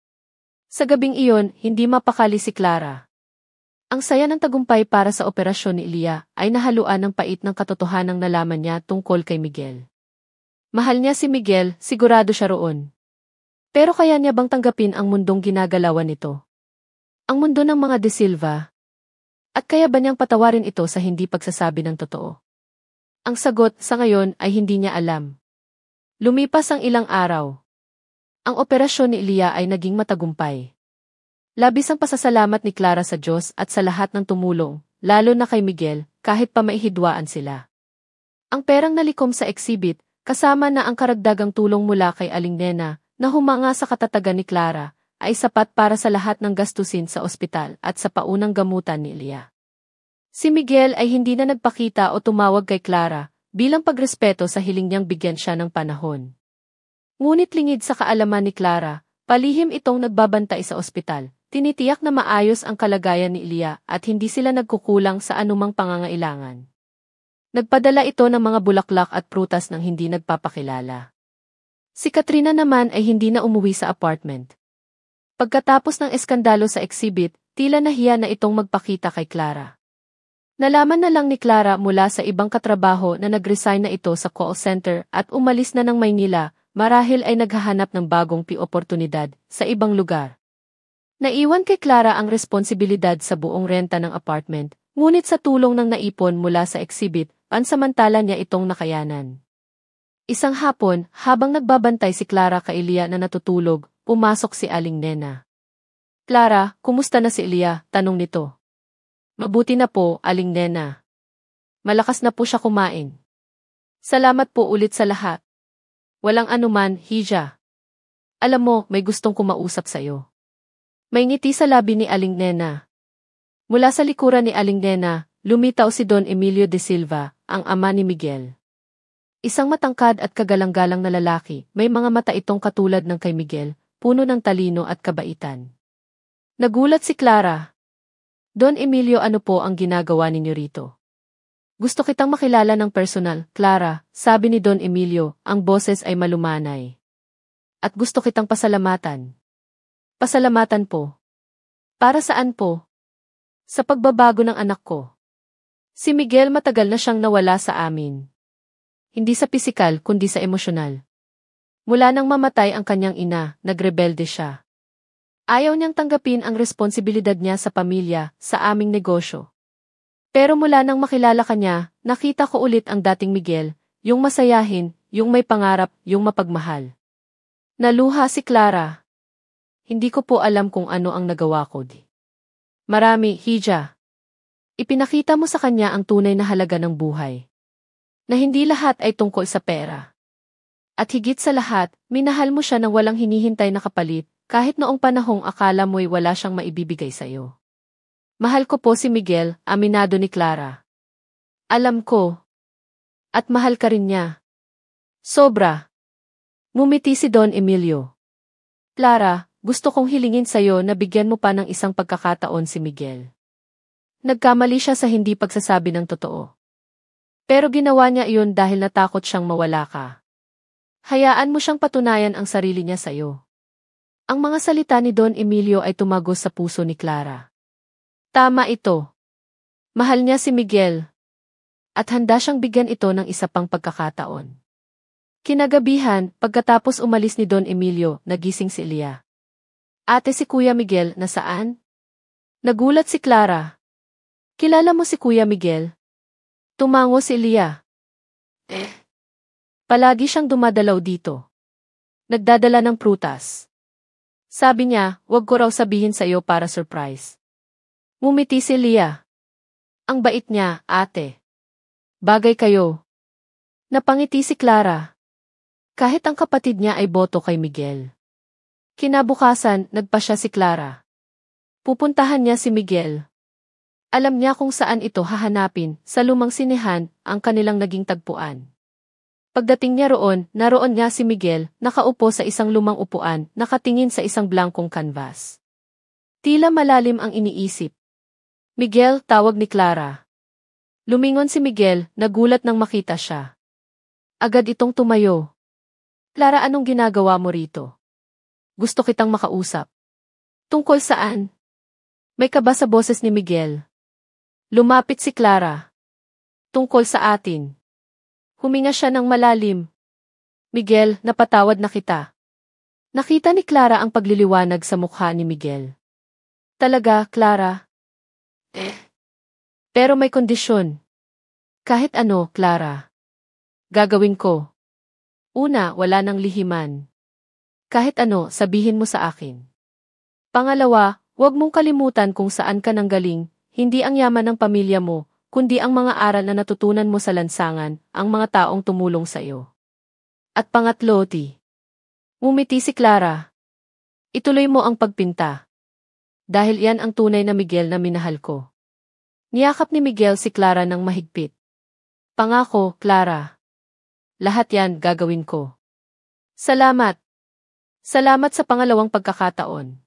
Sa gabing iyon, hindi mapakali si Clara. Ang saya ng tagumpay para sa operasyon ni Ilia ay nahaluan ng pait ng katotohanang nalaman niya tungkol kay Miguel. Mahal niya si Miguel, sigurado siya roon. Pero kaya niya bang tanggapin ang mundong ginagalawan nito? Ang mundo ng mga De Silva? At kaya ba niyang patawarin ito sa hindi pagsasabi ng totoo? Ang sagot sa ngayon ay hindi niya alam. Lumipas ang ilang araw. Ang operasyon ni Ilia ay naging matagumpay. Labis ang pasasalamat ni Clara sa Diyos at sa lahat ng tumulong, lalo na kay Miguel, kahit pa maihidwaan sila. Ang perang nalikom sa exhibit, kasama na ang karagdagang tulong mula kay Aling Nena, na humanga sa katatagan ni Clara, ay sapat para sa lahat ng gastusin sa ospital at sa paunang gamutan ni Ilia. Si Miguel ay hindi na nagpakita o tumawag kay Clara, bilang pagrespeto sa hiling niyang bigyan siya ng panahon. Ngunit lingid sa kaalaman ni Clara, palihim itong nagbabantay sa ospital, tinitiyak na maayos ang kalagayan ni Ilia at hindi sila nagkukulang sa anumang pangangailangan. Nagpadala ito ng mga bulaklak at prutas nang hindi nagpapakilala. Si Katrina naman ay hindi na umuwi sa apartment. Pagkatapos ng eskandalo sa exhibit, tila nahiya na itong magpakita kay Clara. Nalaman na lang ni Clara mula sa ibang katrabaho na nag-resign na ito sa call center at umalis na ng Maynila, marahil ay naghahanap ng bagong oportunidad sa ibang lugar. Naiwan kay Clara ang responsibilidad sa buong renta ng apartment, ngunit sa tulong ng naipon mula sa exhibit, pansamantala niya itong nakayanan. Isang hapon, habang nagbabantay si Clara kay Elia na natutulog, pumasok si Aling Nena. "Clara, kumusta na si Elia?" tanong nito. "Mabuti na po, Aling Nena. Malakas na po siya kumain. Salamat po ulit sa lahat." "Walang anuman, Hija. Alam mo, may gustong kumausap sa'yo." May ngiti sa labi ni Aling Nena. Mula sa likuran ni Aling Nena, lumitaw si Don Emilio de Silva, ang ama ni Miguel. Isang matangkad at kagalang-galang na lalaki, may mga mata itong katulad ng kay Miguel, puno ng talino at kabaitan. Nagulat si Clara. "Don Emilio, ano po ang ginagawa ninyo rito?" "Gusto kitang makilala ng personal, Clara," sabi ni Don Emilio, ang boses ay malumanay. "At gusto kitang pasalamatan." "Pasalamatan po? Para saan po?" "Sa pagbabago ng anak ko. Si Miguel matagal na siyang nawala sa amin. Hindi sa pisikal kundi sa emosyonal. Mula nang mamatay ang kanyang ina, nagrebelde siya. Ayaw niyang tanggapin ang responsibilidad niya sa pamilya, sa aming negosyo. Pero mula nang makilala kanya, nakita ko ulit ang dating Miguel, yung masayahin, yung may pangarap, yung mapagmahal." Naluha si Clara. "Hindi ko po alam kung ano ang nagawa ko. Marami, Hija. Ipinakita mo sa kanya ang tunay na halaga ng buhay. Na hindi lahat ay tungkol sa pera. At higit sa lahat, minahal mo siya nang walang hinihintay na kapalit, kahit noong panahong akala mo'y wala siyang maibibigay sa'yo." "Mahal ko po si Miguel," aminado ni Clara. "Alam ko. At mahal ka rin niya." "Sobra." Ngumiti si Don Emilio. "Clara, gusto kong hilingin sa'yo na bigyan mo pa ng isang pagkakataon si Miguel. Nagkamali siya sa hindi pagsasabi ng totoo. Pero ginawa niya iyon dahil natakot siyang mawala ka. Hayaan mo siyang patunayan ang sarili niya sa'yo." Ang mga salita ni Don Emilio ay tumagos sa puso ni Clara. Tama ito. Mahal niya si Miguel. At handa siyang bigyan ito ng isa pang pagkakataon. Kinagabihan, pagkatapos umalis ni Don Emilio, nagising si Elia. "Ate, si Kuya Miguel, nasaan?" Nagulat si Clara. "Kilala mo si Kuya Miguel?" Tumango si Elia. Palagi siyang dumadalaw dito. Nagdadala ng prutas. Sabi niya, wag ko raw sabihin sa iyo para surprise." Ngumiti si Elia. "Ang bait niya, ate. Bagay kayo." Napangiti si Clara. Kahit ang kapatid niya ay boto kay Miguel. Kinabukasan, nagpa siya si Clara. Pupuntahan niya si Miguel. Alam niya kung saan ito hahanapin, sa lumang sinehan, ang kanilang naging tagpuan. Pagdating niya roon, naroon nga si Miguel, nakaupo sa isang lumang upuan, nakatingin sa isang blankong canvas. Tila malalim ang iniisip. "Miguel," tawag ni Clara. Lumingon si Miguel, nagulat nang makita siya. Agad itong tumayo. "Clara, anong ginagawa mo rito? Gusto kitang makausap." "Tungkol saan?" May kaba sa boses ni Miguel. Lumapit si Clara. "Tungkol sa atin." Huminga siya ng malalim. "Miguel, napatawad na kita." Nakita ni Clara ang pagliliwanag sa mukha ni Miguel. "Talaga, Clara?" "Pero may kondisyon." "Kahit ano, Clara. Gagawin ko. Una, wala nang lihiman. Kahit ano, sabihin mo sa akin. Pangalawa, huwag mong kalimutan kung saan ka nanggaling, hindi ang yaman ng pamilya mo, kundi ang mga aral na natutunan mo sa lansangan, ang mga taong tumulong sa iyo. At pangatlo, ngumiti si Clara. Ituloy mo ang pagpinta. Dahil yan ang tunay na Miguel na minahal ko." Niyakap ni Miguel si Clara ng mahigpit. "Pangako, Clara. Lahat yan gagawin ko." "Salamat. Salamat sa pangalawang pagkakataon."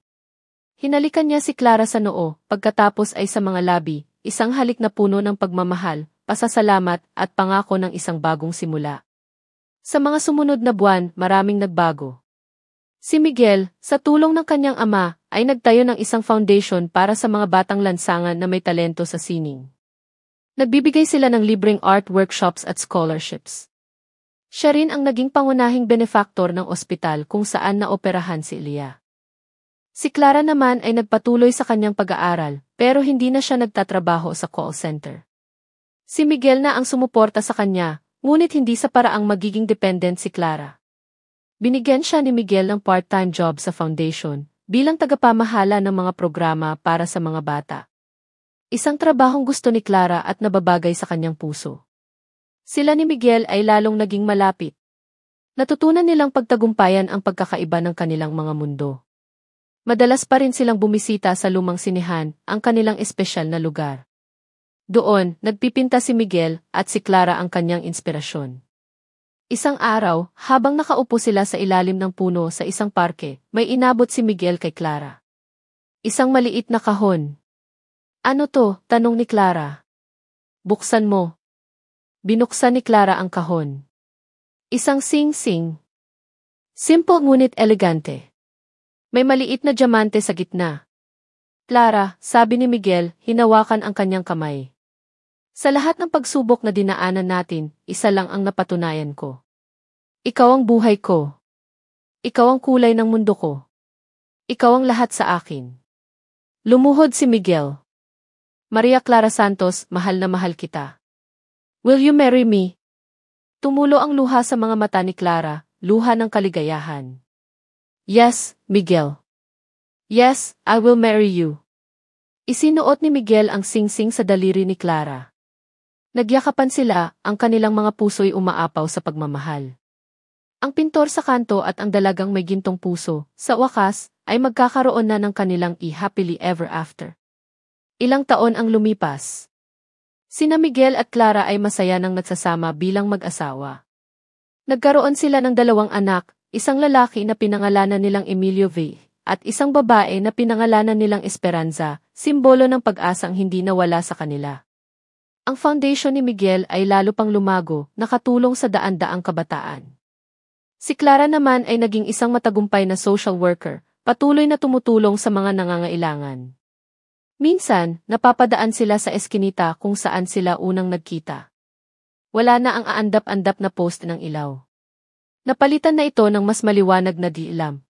Hinalikan niya si Clara sa noo, pagkatapos ay sa mga labi, isang halik na puno ng pagmamahal, pasasalamat at pangako ng isang bagong simula. Sa mga sumunod na buwan, maraming nagbago. Si Miguel, sa tulong ng kanyang ama, ay nagtayo ng isang foundation para sa mga batang lansangan na may talento sa sining. Nagbibigay sila ng libreng art workshops at scholarships. Siya rin ang naging pangunahing benefactor ng ospital kung saan naoperahan si Elia. Si Clara naman ay nagpatuloy sa kanyang pag-aaral, pero hindi na siya nagtatrabaho sa call center. Si Miguel na ang sumuporta sa kanya, ngunit hindi sa paraang magiging dependent si Clara. Binigyan siya ni Miguel ng part-time job sa foundation, bilang tagapamahala ng mga programa para sa mga bata. Isang trabahong gusto ni Clara at nababagay sa kanyang puso. Sila ni Miguel ay lalong naging malapit. Natutunan nilang pagtagumpayan ang pagkakaiba ng kanilang mga mundo. Madalas pa rin silang bumisita sa lumang sinihan, ang kanilang espesyal na lugar. Doon, nagpipinta si Miguel at si Clara ang kanyang inspirasyon. Isang araw, habang nakaupo sila sa ilalim ng puno sa isang parke, may inabot si Miguel kay Clara. Isang maliit na kahon. Ano to? Tanong ni Clara. Buksan mo. Binuksan ni Clara ang kahon. Isang sing-sing. Simple ngunit elegante. May maliit na diamante sa gitna. Clara, sabi ni Miguel, hinawakan ang kanyang kamay. Sa lahat ng pagsubok na dinaanan natin, isa lang ang napatunayan ko. Ikaw ang buhay ko. Ikaw ang kulay ng mundo ko. Ikaw ang lahat sa akin. Lumuhod si Miguel. Maria Clara Santos, mahal na mahal kita. Will you marry me? Tumulo ang luha sa mga mata ni Clara, luha ng kaligayahan. Yes, Miguel. Yes, I will marry you. Isinuot ni Miguel ang singsing sa daliri ni Clara. Nagyakapan sila, ang kanilang mga puso'y umaapaw sa pagmamahal. Ang pintor sa kanto at ang dalagang may gintong puso, sa wakas, ay magkakaroon na ng kanilang happily ever after. Ilang taon ang lumipas. Sina Miguel at Clara ay masaya nang nagsasama bilang mag-asawa. Nagkaroon sila ng 2 anak, isang lalaki na pinangalanan nilang Emilio V. at isang babae na pinangalanan nilang Esperanza, simbolo ng pag-asang hindi nawala sa kanila. Ang foundation ni Miguel ay lalo pang lumago, nakatulong sa daan-daang kabataan. Si Clara naman ay naging isang matagumpay na social worker, patuloy na tumutulong sa mga nangangailangan. Minsan, napapadaan sila sa eskinita kung saan sila unang nagkita. Wala na ang aandap-andap na post ng ilaw. Napalitan na ito ng mas maliwanag na diilam.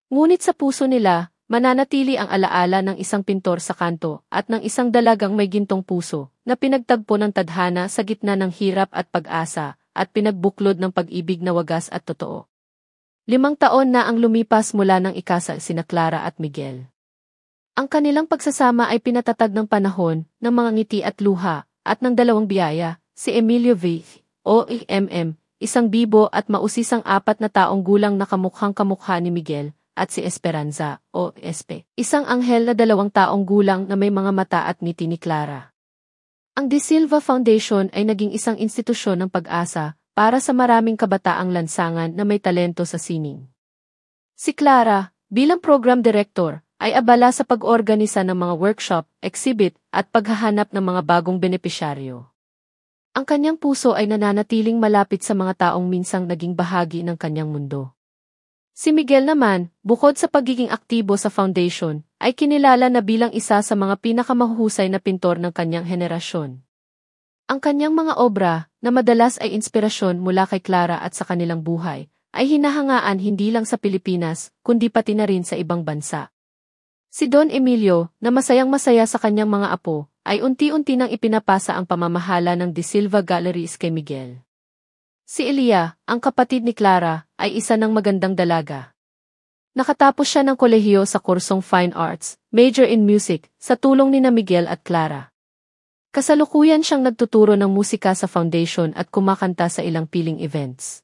Ngunit sa puso nila, mananatili ang alaala ng isang pintor sa kanto at ng isang dalagang may gintong puso na pinagtagpo ng tadhana sa gitna ng hirap at pag-asa at pinagbuklod ng pag-ibig na wagas at totoo. 5 taon na ang lumipas mula ng ikasal sina Clara at Miguel. Ang kanilang pagsasama ay pinatatag ng panahon, ng mga ngiti at luha, at ng 2 biyaya, si Emilio V. o isang bibo at mausisang 4 na taong gulang na kamukhang-kamukha ni Miguel, at si Esperanza, o Espe, isang anghel na 2 taong gulang na may mga mata at ngiti ni Clara. Ang De Silva Foundation ay naging isang institusyon ng pag-asa para sa maraming kabataang lansangan na may talento sa sining. Si Clara, bilang program director, ay abala sa pag-organisa ng mga workshop, exhibit, at paghahanap ng mga bagong benepisyaryo. Ang kanyang puso ay nananatiling malapit sa mga taong minsang naging bahagi ng kanyang mundo. Si Miguel naman, bukod sa pagiging aktibo sa foundation, ay kinilala na bilang isa sa mga pinakamahuhusay na pintor ng kanyang henerasyon. Ang kanyang mga obra, na madalas ay inspirasyon mula kay Clara at sa kanilang buhay, ay hinahangaan hindi lang sa Pilipinas, kundi pati na rin sa ibang bansa. Si Don Emilio, na masayang-masaya sa kanyang mga apo, ay unti-unti nang ipinapasa ang pamamahala ng De Silva Galleries kay Miguel. Si Elia, ang kapatid ni Clara, ay isa ng magandang dalaga. Nakatapos siya ng kolehiyo sa kursong Fine Arts, major in music, sa tulong ni Miguel at Clara. Kasalukuyan siyang nagtuturo ng musika sa foundation at kumakanta sa ilang piling events.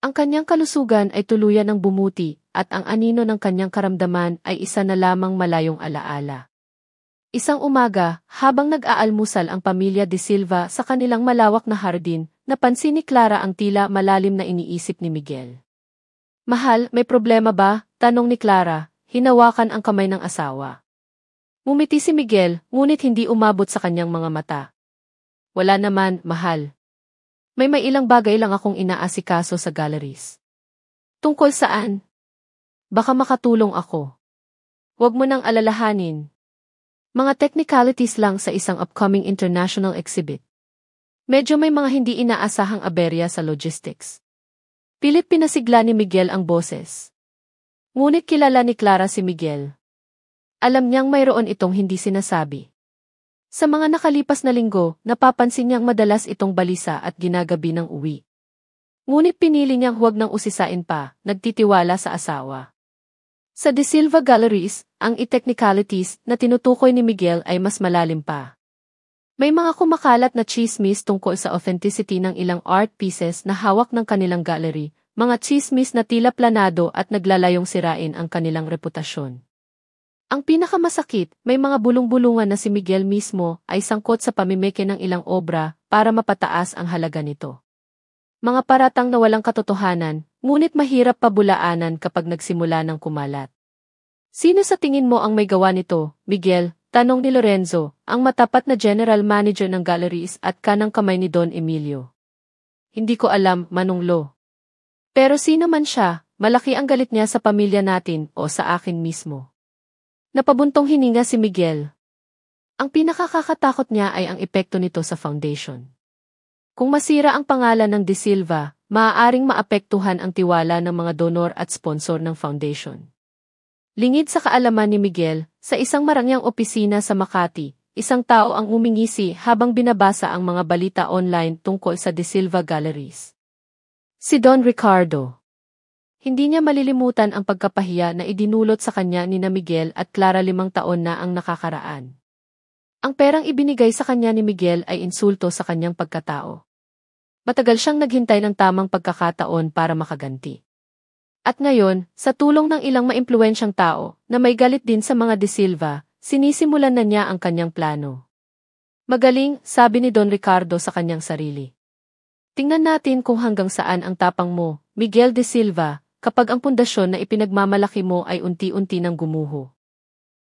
Ang kanyang kalusugan ay tuluyan ng bumuti, at ang anino ng kanyang karamdaman ay isa na lamang malayong alaala. Isang umaga, habang nag-aalmusal ang pamilya De Silva sa kanilang malawak na hardin, napansin ni Clara ang tila malalim na iniisip ni Miguel. Mahal, may problema ba? Tanong ni Clara, hinawakan ang kamay ng asawa. Ngumiti si Miguel, ngunit hindi umabot sa kanyang mga mata. Wala naman, mahal. May ilang bagay lang akong inaasikaso sa galleries. Tungkol saan? Baka makatulong ako. Huwag mo nang alalahanin. Mga technicalities lang sa isang upcoming international exhibit. Medyo may mga hindi inaasahang aberya sa logistics. Pilit pinasigla ni Miguel ang boses. Ngunit kilala ni Clara si Miguel. Alam niyang mayroon itong hindi sinasabi. Sa mga nakalipas na linggo, napapansin niyang madalas itong balisa at ginagabi ng uwi. Ngunit pinili niyang huwag nang usisain pa, nagtitiwala sa asawa. Sa De Silva Galleries, ang technicalities na tinutukoy ni Miguel ay mas malalim pa. May mga kumakalat na chismis tungkol sa authenticity ng ilang art pieces na hawak ng kanilang gallery, mga chismis na tila planado at naglalayong sirain ang kanilang reputasyon. Ang pinakamasakit, may mga bulong-bulungan na si Miguel mismo ay sangkot sa pamimeke ng ilang obra para mapataas ang halaga nito. Mga paratang na walang katotohanan, ngunit mahirap pabulaanan kapag nagsimula ng kumalat. Sino sa tingin mo ang may gawa nito, Miguel? Tanong ni Lorenzo, ang matapat na general manager ng galleries at kanang kamay ni Don Emilio. Hindi ko alam, Manong Lo. Pero sino man siya, malaki ang galit niya sa pamilya natin o sa akin mismo. Napabuntong hininga si Miguel. Ang pinakakakatakot niya ay ang epekto nito sa foundation. Kung masira ang pangalan ng De Silva, maaaring maapektuhan ang tiwala ng mga donor at sponsor ng foundation. Lingid sa kaalaman ni Miguel, sa isang marangyang opisina sa Makati, isang tao ang umingisi habang binabasa ang mga balita online tungkol sa De Silva Galleries. Si Don Ricardo. Hindi niya malilimutan ang pagkapahiya na idinulot sa kanya ni Miguel at Clara 5 taon na ang nakakaraan. Ang perang ibinigay sa kanya ni Miguel ay insulto sa kanyang pagkatao. Matagal siyang naghintay ng tamang pagkakataon para makaganti. At ngayon, sa tulong ng ilang maimpluwensyang tao na may galit din sa mga De Silva, sinisimulan na niya ang kanyang plano. Magaling, sabi ni Don Ricardo sa kanyang sarili. Tingnan natin kung hanggang saan ang tapang mo, Miguel De Silva, kapag ang pundasyon na ipinagmamalaki mo ay unti-unti nang gumuho.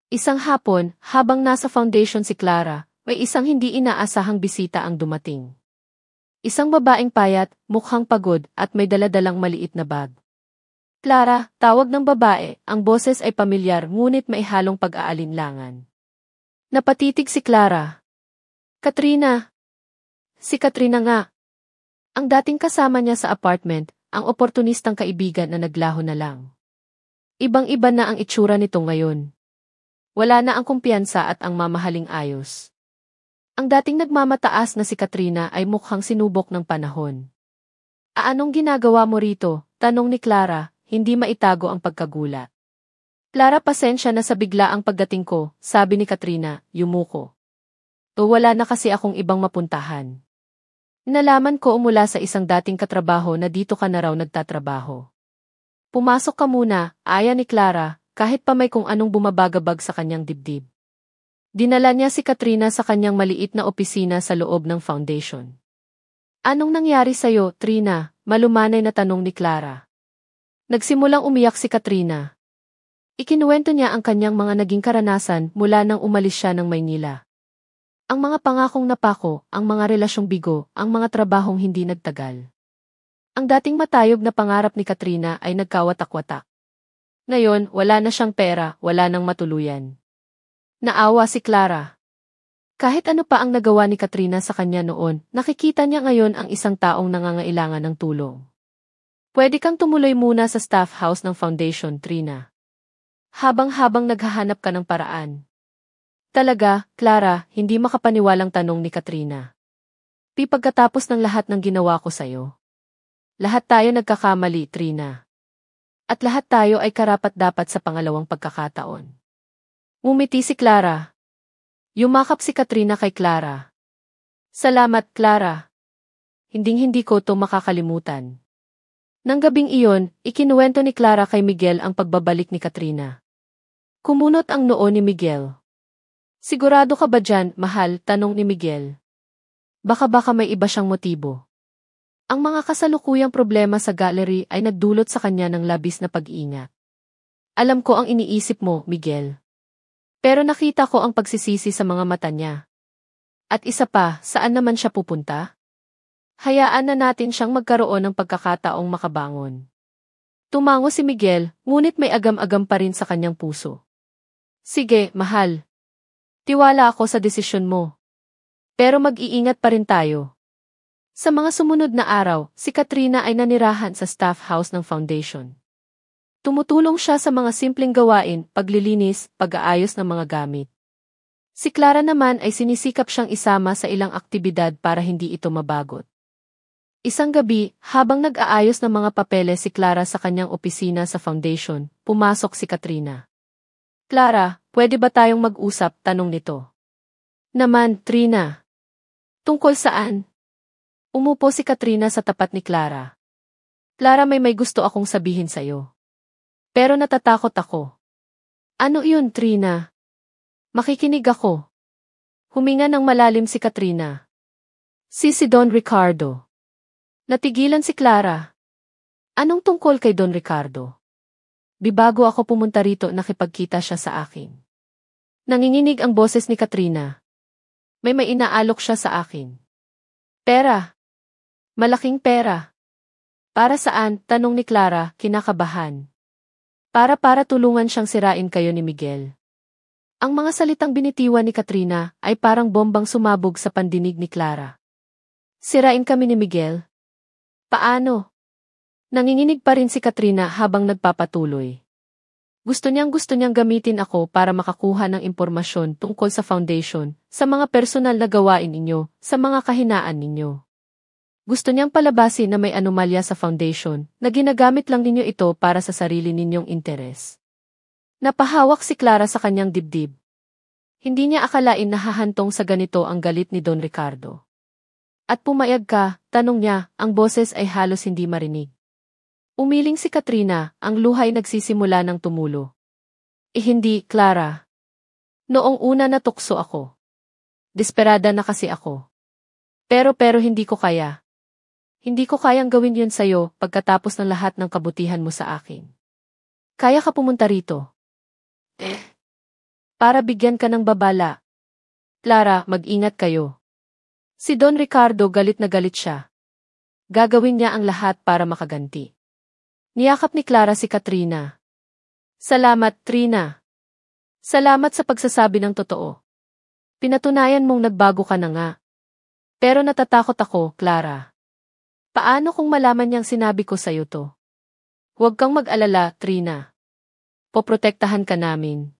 Isang hapon, habang nasa foundation si Clara, may isang hindi inaasahang bisita ang dumating. Isang babaeng payat, mukhang pagod at may daladalang maliit na bag. Clara, tawag ng babae, ang boses ay pamilyar ngunit may halong pag-aalinlangan. Napatitig si Clara. Katrina. Si Katrina nga. Ang dating kasama niya sa apartment, ang oportunistang kaibigan na naglaho na lang. Ibang-iba na ang itsura nito ngayon. Wala na ang kumpiyansa at ang mamahaling ayos. Ang dating nagmamataas na si Katrina ay mukhang sinubok ng panahon. Anong ginagawa mo rito? Tanong ni Clara, hindi maitago ang pagkagulat. Clara, pasensya na sa bigla ang pagdating ko, sabi ni Katrina, yumuko. Wala na kasi akong ibang mapuntahan. Nalaman ko mula sa isang dating katrabaho na dito ka na raw nagtatrabaho. Pumasok ka muna, aya ni Clara, kahit pa may kung anong bumabagabag sa kanyang dibdib. Dinala niya si Katrina sa kanyang maliit na opisina sa loob ng foundation. Anong nangyari sa'yo, Trina? Malumanay na tanong ni Clara. Nagsimulang umiyak si Katrina. Ikinuwento niya ang kanyang mga naging karanasan mula nang umalis siya ng Maynila. Ang mga pangakong napako, ang mga relasyong bigo, ang mga trabahong hindi nagtagal. Ang dating matayog na pangarap ni Katrina ay nagkawatak-watak. Ngayon, wala na siyang pera, wala nang matuluyan. Naawa si Clara. Kahit ano pa ang nagawa ni Katrina sa kanya noon, nakikita niya ngayon ang isang taong nangangailangan ng tulong. Pwede kang tumuloy muna sa staff house ng foundation, Trina. Habang naghahanap ka ng paraan. Talaga, Clara, hindi makapaniwalang tanong ni Katrina. Pagkatapos ng lahat ng ginawa ko sa'yo. Lahat tayo nagkakamali, Trina. At lahat tayo ay karapat-dapat sa pangalawang pagkakataon. Ngumiti si Clara. Yumakap si Katrina kay Clara. Salamat, Clara. Hinding-hindi ko to makakalimutan. Nang gabing iyon, ikinuwento ni Clara kay Miguel ang pagbabalik ni Katrina. Kumunot ang noo ni Miguel. Sigurado ka ba dyan, mahal? Tanong ni Miguel. Baka may iba siyang motibo. Ang mga kasalukuyang problema sa gallery ay nagdulot sa kanya ng labis na pag-iingat. Alam ko ang iniisip mo, Miguel. Pero nakita ko ang pagsisisi sa mga mata niya. At isa pa, saan naman siya pupunta? Hayaan na natin siyang magkaroon ng pagkakataong makabangon. Tumango si Miguel, ngunit may agam-agam pa rin sa kanyang puso. Sige, mahal. Tiwala ako sa desisyon mo. Pero mag-iingat pa rin tayo. Sa mga sumunod na araw, si Katrina ay nanirahan sa staff house ng foundation. Tumutulong siya sa mga simpleng gawain, paglilinis, pag-aayos ng mga gamit. Si Clara naman ay sinisikap siyang isama sa ilang aktibidad para hindi ito mabagot. Isang gabi, habang nag-aayos ng mga papeles si Clara sa kanyang opisina sa foundation, pumasok si Katrina. Clara, pwede ba tayong mag-usap? Tanong nito. Naman, Trina. Tungkol saan? Umupo si Katrina sa tapat ni Clara. Clara, may gusto akong sabihin sa'yo. Pero natatakot ako. Ano yun, Trina? Makikinig ako. Huminga ng malalim si Katrina. Si Don Ricardo. Natigilan si Clara. Anong tungkol kay Don Ricardo? Bago ako pumunta rito nakipagkita siya sa akin. Nanginginig ang boses ni Katrina. May inaalok siya sa akin. Pera. Malaking pera. Para saan? Tanong ni Clara, kinakabahan. Para tulungan siyang sirain kayo ni Miguel. Ang mga salitang binitiwan ni Katrina ay parang bombang sumabog sa pandinig ni Clara. Sirain kami ni Miguel? Paano? Nanginginig pa rin si Katrina habang nagpapatuloy. Gusto niyang gamitin ako para makakuha ng impormasyon tungkol sa foundation, sa mga personal na gawain ninyo, sa mga kahinaan ninyo. Gusto niyang palabasin na may anomalya sa foundation, na ginagamit lang ninyo ito para sa sarili ninyong interes. Napahawak si Clara sa kanyang dibdib. Hindi niya akalain na hahantong sa ganito ang galit ni Don Ricardo. At pumayag ka, tanong niya, ang boses ay halos hindi marinig. Umiling si Katrina, ang luha ay nagsisimula ng tumulo. Hindi, Clara. Noong una natukso ako. Desperada na kasi ako. Pero hindi ko kaya. Hindi ko kayang gawin yun sa'yo pagkatapos ng lahat ng kabutihan mo sa akin. Kaya ka pumunta rito. Para bigyan ka ng babala. Clara, mag-ingat kayo. Si Don Ricardo galit na galit siya. Gagawin niya ang lahat para makaganti. Niyakap ni Clara si Katrina. Salamat, Trina. Salamat sa pagsasabi ng totoo. Pinatunayan mong nagbago ka na nga. Pero natatakot ako, Clara. Paano kung malaman niyang sinabi ko sa'yo to? Huwag kang mag-alala, Trina. Poprotektahan ka namin.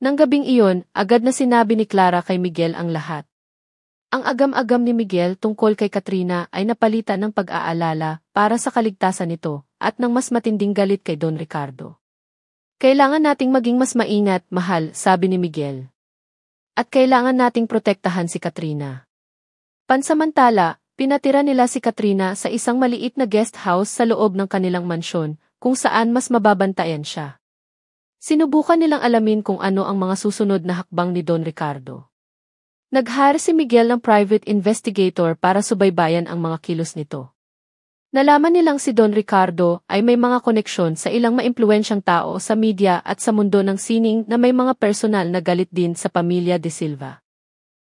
Nang gabing iyon, agad na sinabi ni Clara kay Miguel ang lahat. Ang agam-agam ni Miguel tungkol kay Katrina ay napalitan ng pag-aalala para sa kaligtasan nito at ng mas matinding galit kay Don Ricardo. Kailangan nating maging mas maingat, mahal, sabi ni Miguel. At kailangan nating protektahan si Katrina. Pansamantala, pinatira nila si Katrina sa isang maliit na guest house sa loob ng kanilang mansyon kung saan mas mababantayan siya. Sinubukan nilang alamin kung ano ang mga susunod na hakbang ni Don Ricardo. Nag-hire si Miguel ng private investigator para subaybayan ang mga kilos nito. Nalaman nilang si Don Ricardo ay may mga koneksyon sa ilang maimpluwensyang tao sa media at sa mundo ng sining na may mga personal na galit din sa pamilya De Silva.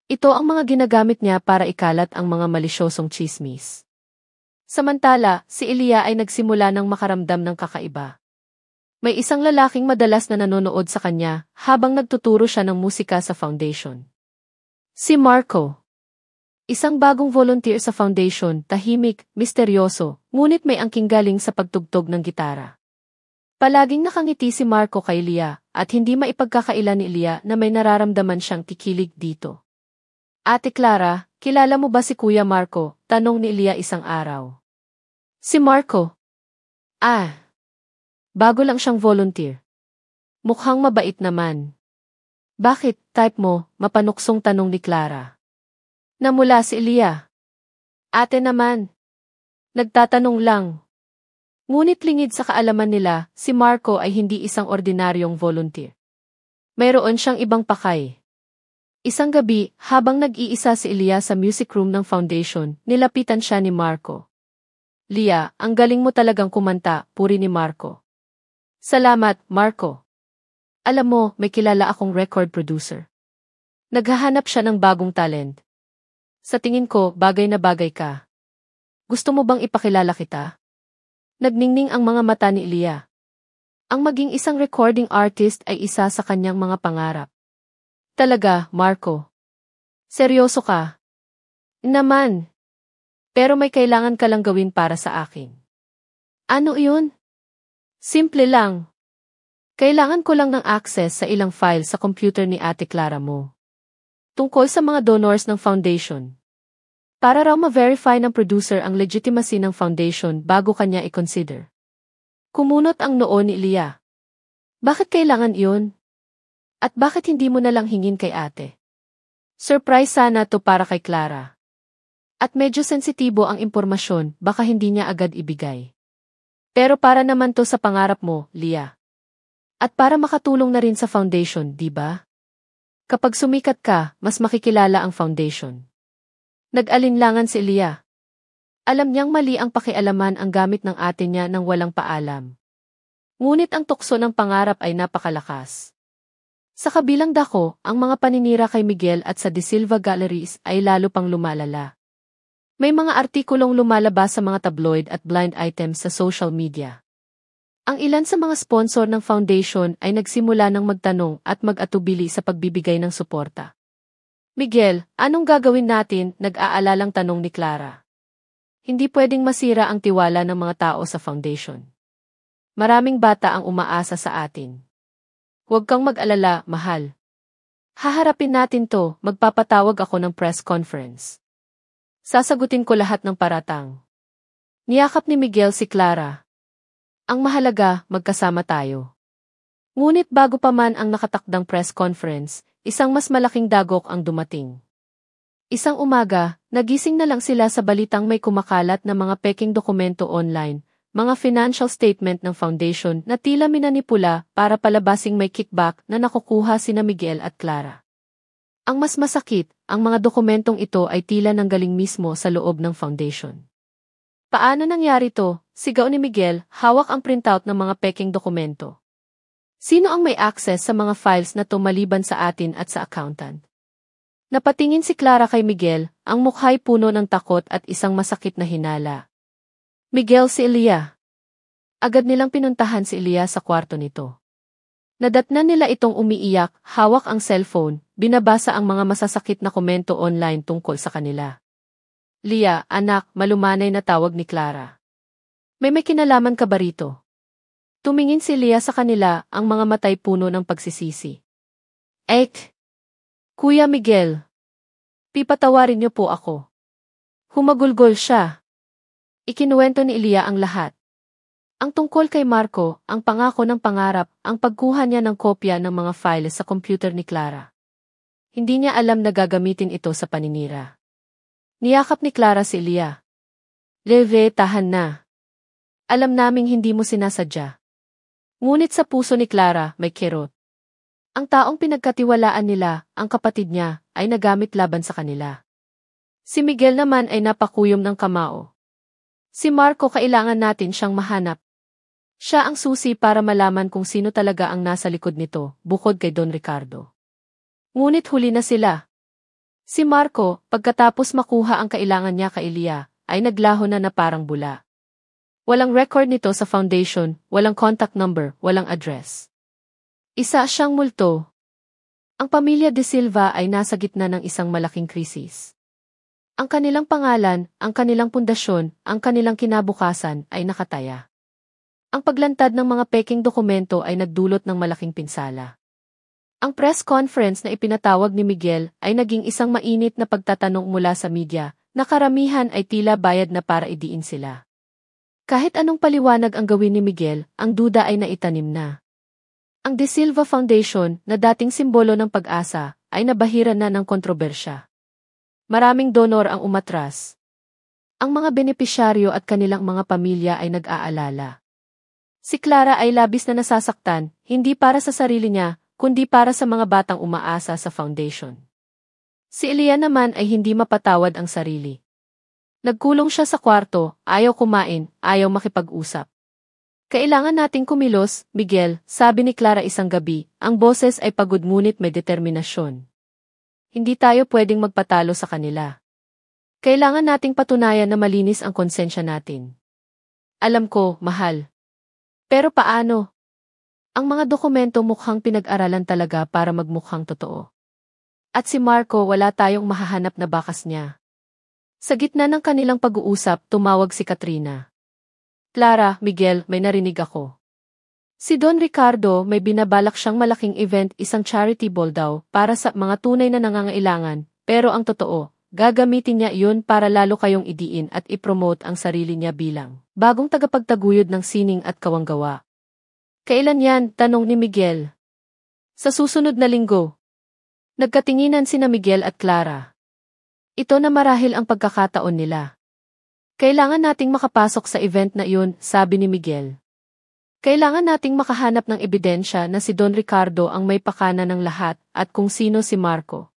Ito ang mga ginagamit niya para ikalat ang mga malisyosong chismis. Samantala, si Elia ay nagsimula ng makaramdam ng kakaiba. May isang lalaking madalas na nanonood sa kanya habang nagtuturo siya ng musika sa foundation. Si Marco. Isang bagong volunteer sa foundation, tahimik, misteryoso, ngunit may angking galing sa pagtugtog ng gitara. Palaging nakangiti si Marco kay Lia at hindi maipagkakaila ni Lia na may nararamdaman siyang kikilig dito. Ate Clara, kilala mo ba si Kuya Marco? Tanong ni Lia isang araw. Si Marco? Bago lang siyang volunteer. Mukhang mabait naman. Bakit, type mo? Mapanuksong tanong ni Clara. Namula si Elia. Ate naman. Nagtatanong lang. Ngunit lingid sa kaalaman nila, si Marco ay hindi isang ordinaryong volunteer. Mayroon siyang ibang pakay. Isang gabi, habang nag-iisa si Elia sa music room ng foundation, nilapitan siya ni Marco. Lia, ang galing mo talagang kumanta, puri ni Marco. Salamat, Marco. Alam mo, may kilala akong record producer. Naghahanap siya ng bagong talent. Sa tingin ko, bagay na bagay ka. Gusto mo bang ipakilala kita? Nagningning ang mga mata ni Ilya. Ang maging isang recording artist ay isa sa kanyang mga pangarap. Talaga, Marco. Seryoso ka? Naman. Pero may kailangan ka lang gawin para sa akin. Ano iyon? Simple lang. Kailangan ko lang ng access sa ilang file sa computer ni Ate Clara mo. Tungkol sa mga donors ng foundation. Para raw ma-verify ng producer ang legitimacy ng foundation bago kanya i-consider. Kumunot ang noo ni Ilya. Bakit kailangan iyon? At bakit hindi mo na lang hingin kay ate? Surprise sana to para kay Clara. At medyo sensitibo ang impormasyon, baka hindi niya agad ibigay. Pero para naman to sa pangarap mo, Lia. At para makatulong na rin sa foundation, di ba? Kapag sumikat ka, mas makikilala ang foundation. Nag-alinlangan si Lia. Alam niyang mali ang pakialaman ang gamit ng ate niya nang walang paalam. Ngunit ang tukso ng pangarap ay napakalakas. Sa kabilang dako, ang mga paninira kay Miguel at sa De Silva Galleries ay lalo pang lumalala. May mga artikulong lumalabas sa mga tabloid at blind items sa social media. Ang ilan sa mga sponsor ng foundation ay nagsimula ng magtanong at mag-atubili sa pagbibigay ng suporta. Miguel, anong gagawin natin? Nag-aalalang tanong ni Clara. Hindi pwedeng masira ang tiwala ng mga tao sa foundation. Maraming bata ang umaasa sa atin. Huwag kang mag-alala, mahal. Haharapin natin to, magpapatawag ako ng press conference. Sasagutin ko lahat ng paratang. Niyakap ni Miguel si Clara. Ang mahalaga, magkasama tayo. Ngunit bago pa man ang nakatakdang press conference, isang mas malaking dagok ang dumating. Isang umaga, nagising na lang sila sa balitang may kumakalat na mga peking dokumento online, mga financial statement ng foundation na tila minanipula para palabasing may kickback na nakukuha sina Miguel at Clara. Ang mas masakit, ang mga dokumentong ito ay tila nanggaling mismo sa loob ng foundation. Paano nangyari to? Sigaw ni Miguel, hawak ang printout ng mga peking dokumento. Sino ang may access sa mga files na to maliban sa atin at sa accountant? Napatingin si Clara kay Miguel, ang mukha'y puno ng takot at isang masakit na hinala. Miguel, si Ilya. Agad nilang pinuntahan si Ilya sa kwarto nito. Nadatnan nila itong umiiyak, hawak ang cellphone, binabasa ang mga masasakit na komento online tungkol sa kanila. Lia, anak, malumanay na tawag ni Clara. May kinalaman ka ba rito? Tumingin si Lia sa kanila, ang mga matay puno ng pagsisisi. Kuya Miguel. Pipatawarin niyo po ako. Humagulgol siya. Ikinuwento ni Ilya ang lahat. Ang tungkol kay Marco, ang pangako ng pangarap, ang pagkuha niya ng kopya ng mga files sa computer ni Clara. Hindi niya alam na gagamitin ito sa paninira. Niyakap ni Clara si Ilya. Leve, tahan na. Alam naming hindi mo sinasadya. Ngunit sa puso ni Clara, may kirot. Ang taong pinagkatiwalaan nila, ang kapatid niya, ay nagamit laban sa kanila. Si Miguel naman ay napakuyom ng kamao. Si Marco kailangan natin siyang mahanap. Siya ang susi para malaman kung sino talaga ang nasa likod nito, bukod kay Don Ricardo. Ngunit huli na sila. Si Marco, pagkatapos makuha ang kailangan niya kay Ilya, ay naglaho na parang bula. Walang record nito sa foundation, walang contact number, walang address. Isa siyang multo. Ang pamilya De Silva ay nasa gitna ng isang malaking krisis. Ang kanilang pangalan, ang kanilang pundasyon, ang kanilang kinabukasan ay nakataya. Ang paglantad ng mga peking dokumento ay nagdulot ng malaking pinsala. Ang press conference na ipinatawag ni Miguel ay naging isang mainit na pagtatanong mula sa media, na karamihan ay tila bayad na para idiin sila. Kahit anong paliwanag ang gawin ni Miguel, ang duda ay naitanim na. Ang De Silva Foundation, na dating simbolo ng pag-asa, ay nabahiran na ng kontrobersya. Maraming donor ang umatras. Ang mga benepisyaryo at kanilang mga pamilya ay nag-aalala. Si Clara ay labis na nasasaktan, hindi para sa sarili niya, kundi para sa mga batang umaasa sa foundation. Si Ilya naman ay hindi mapatawad ang sarili. Nagkulong siya sa kwarto, ayaw kumain, ayaw makipag-usap. Kailangan nating kumilos, Miguel, sabi ni Clara isang gabi, ang boses ay pagod ngunit may determinasyon. hindi tayo pwedeng magpatalo sa kanila. Kailangan nating patunayan na malinis ang konsensya natin. Alam ko, mahal. Pero paano? Ang mga dokumento mukhang pinag-aralan talaga para magmukhang totoo. At si Marco, wala tayong mahahanap na bakas niya. Sa gitna ng kanilang pag-uusap, tumawag si Katrina. Clara, Miguel, may narinig ako. Si Don Ricardo may binabalak siyang malaking event, isang charity ball daw, para sa mga tunay na nangangailangan, pero ang totoo, gagamitin niya iyon para lalo kayong idiin at ipromote ang sarili niya bilang bagong tagapagtaguyod ng sining at kawanggawa. Kailan yan? Tanong ni Miguel. Sa susunod na linggo. Nagkatinginan sina Miguel at Clara. Ito na marahil ang pagkakataon nila. Kailangan nating makapasok sa event na iyon, sabi ni Miguel. Kailangan nating makahanap ng ebidensya na si Don Ricardo ang may pakana ng lahat at kung sino si Marco.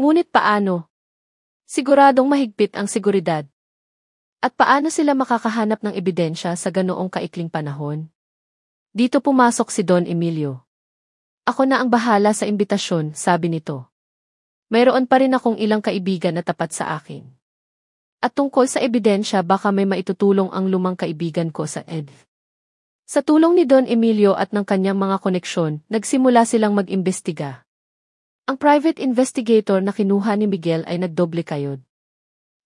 Ngunit paano? Siguradong mahigpit ang seguridad. At paano sila makakahanap ng ebidensya sa ganoong kaikling panahon? Dito pumasok si Don Emilio. Ako na ang bahala sa imbitasyon, sabi nito. Mayroon pa rin akong ilang kaibigan na tapat sa akin. At tungkol sa ebidensya baka may maitutulong ang lumang kaibigan ko sa ED. Sa tulong ni Don Emilio at ng kanyang mga koneksyon, nagsimula silang mag-imbestiga. Ang private investigator na kinuha ni Miguel ay nagdoble kayod.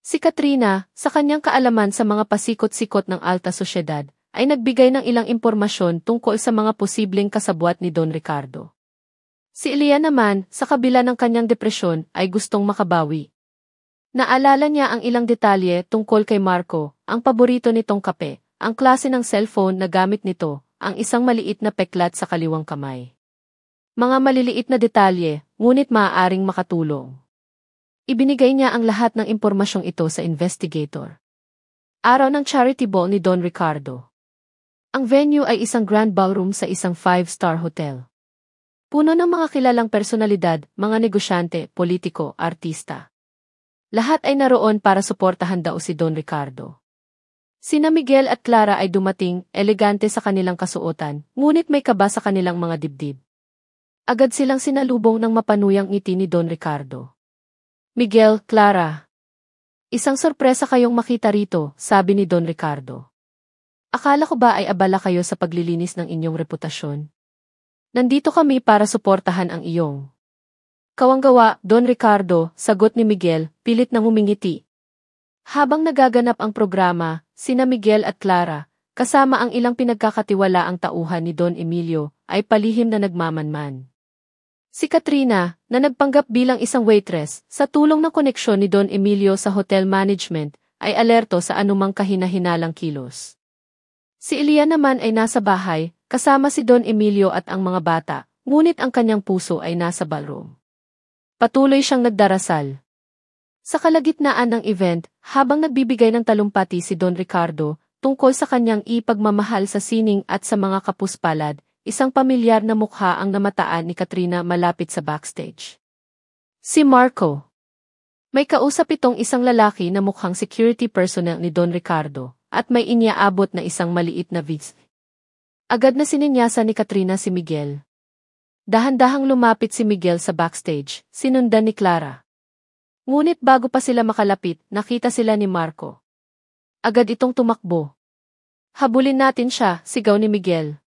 Si Katrina, sa kanyang kaalaman sa mga pasikot-sikot ng alta sosyedad, ay nagbigay ng ilang impormasyon tungkol sa mga posibleng kasabwat ni Don Ricardo. Si Elia naman, sa kabila ng kanyang depresyon, ay gustong makabawi. Naalala niya ang ilang detalye tungkol kay Marco, ang paborito nitong kape, ang klase ng cellphone na gamit nito, ang isang maliit na peklat sa kaliwang kamay. Mga maliliit na detalye, ngunit maaaring makatulong. Ibinigay niya ang lahat ng impormasyong ito sa investigator. Araw ng charity ball ni Don Ricardo. Ang venue ay isang grand ballroom sa isang 5-star hotel. Puno ng mga kilalang personalidad, mga negosyante, politiko, artista. Lahat ay naroon para suportahan daw si Don Ricardo. Sina Miguel at Clara ay dumating, elegante sa kanilang kasuotan, ngunit may kaba sa kanilang mga dibdib. Agad silang sinalubong ng mapanuyang ngiti ni Don Ricardo. Miguel, Clara. Isang sorpresa kayong makita rito, sabi ni Don Ricardo. Akala ko ba ay abala kayo sa paglilinis ng inyong reputasyon? Nandito kami para suportahan ang iyong kawanggawa, Don Ricardo, sagot ni Miguel, pilit na ngumingiti. Habang nagaganap ang programa, sina Miguel at Clara, kasama ang ilang pinagkakatiwalaang tauhan ni Don Emilio, ay palihim na nagmamanman. Si Katrina, na nagpanggap bilang isang waitress, sa tulong ng koneksyon ni Don Emilio sa hotel management, ay alerto sa anumang kahina-hinalang kilos. Si Elia naman ay nasa bahay, kasama si Don Emilio at ang mga bata, ngunit ang kanyang puso ay nasa ballroom. Patuloy siyang nagdarasal. Sa kalagitnaan ng event, habang nagbibigay ng talumpati si Don Ricardo, tungkol sa kanyang ipagmamahal sa sining at sa mga kapuspalad, isang pamilyar na mukha ang namataan ni Katrina malapit sa backstage. Si Marco. May kausap itong isang lalaki na mukhang security personnel ni Don Ricardo, at may iniaabot na isang maliit na vis. Agad na sininyasan ni Katrina si Miguel. Dahan-dahang lumapit si Miguel sa backstage, sinundan ni Clara. Ngunit bago pa sila makalapit, nakita sila ni Marco. Agad itong tumakbo. Habulin natin siya, sigaw ni Miguel.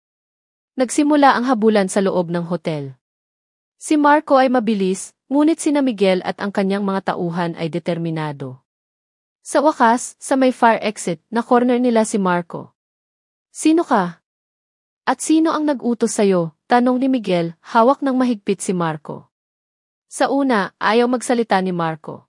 Nagsimula ang habulan sa loob ng hotel. Si Marco ay mabilis, ngunit sina Miguel at ang kanyang mga tauhan ay determinado. Sa wakas, sa may fire exit, na corner nila si Marco. Sino ka? At sino ang nag-utos sa'yo? Tanong ni Miguel, hawak ng mahigpit si Marco. Sa una, ayaw magsalita ni Marco.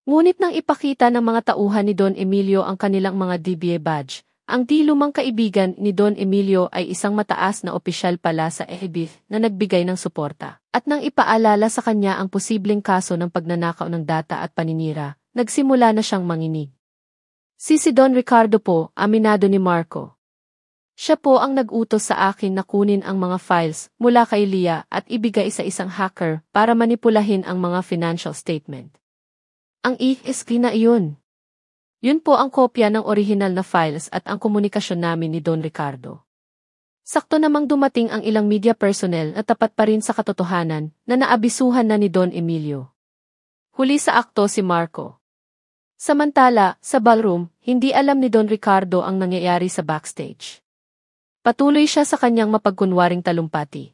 Ngunit nang ipakita ng mga tauhan ni Don Emilio ang kanilang mga DBA badge, ang di lumang kaibigan ni Don Emilio ay isang mataas na opisyal pala sa EHBIF na nagbigay ng suporta. At nang ipaalala sa kanya ang posibleng kaso ng pagnanakaw ng data at paninira, nagsimula na siyang manginig. Si Don Ricardo po, aminado ni Marco. Siya po ang nag-utos sa akin na kunin ang mga files mula kay Leah at ibigay sa isang hacker para manipulahin ang mga financial statement. Ang ESG na iyon. Yun po ang kopya ng original na files at ang komunikasyon namin ni Don Ricardo. Sakto namang dumating ang ilang media personnel na tapat pa rin sa katotohanan na naabisuhan na ni Don Emilio. Huli sa akto si Marco. Samantala, sa ballroom, hindi alam ni Don Ricardo ang nangyayari sa backstage. Patuloy siya sa kanyang mapagkunwaring talumpati.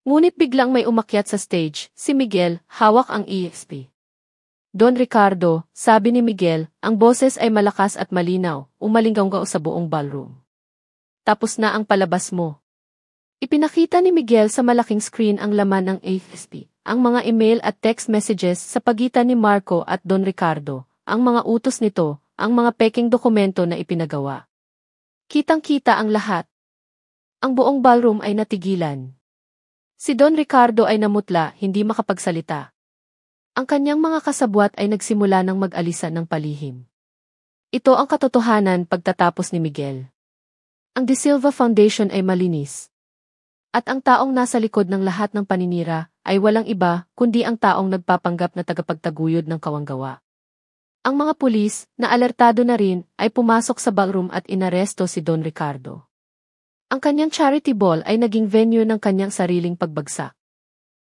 Ngunit biglang may umakyat sa stage, si Miguel, hawak ang ESP. Don Ricardo, sabi ni Miguel, ang boses ay malakas at malinaw, umalinggaw sa buong ballroom. Tapos na ang palabas mo. Ipinakita ni Miguel sa malaking screen ang laman ng ESP, ang mga email at text messages sa pagitan ni Marco at Don Ricardo, ang mga utos nito, ang mga peking dokumento na ipinagawa. Kitang-kita ang lahat. Ang buong ballroom ay natigilan. Si Don Ricardo ay namutla, hindi makapagsalita. Ang kanyang mga kasabwat ay nagsimula ng mag-alisa ng palihim. Ito ang katotohanan pagtatapos ni Miguel. Ang De Silva Foundation ay malinis. At ang taong nasa likod ng lahat ng paninira ay walang iba kundi ang taong nagpapanggap na tagapagtaguyod ng kawanggawa. Ang mga pulis, na alertado na rin, ay pumasok sa ballroom at inaresto si Don Ricardo. Ang kanyang charity ball ay naging venue ng kanyang sariling pagbagsak.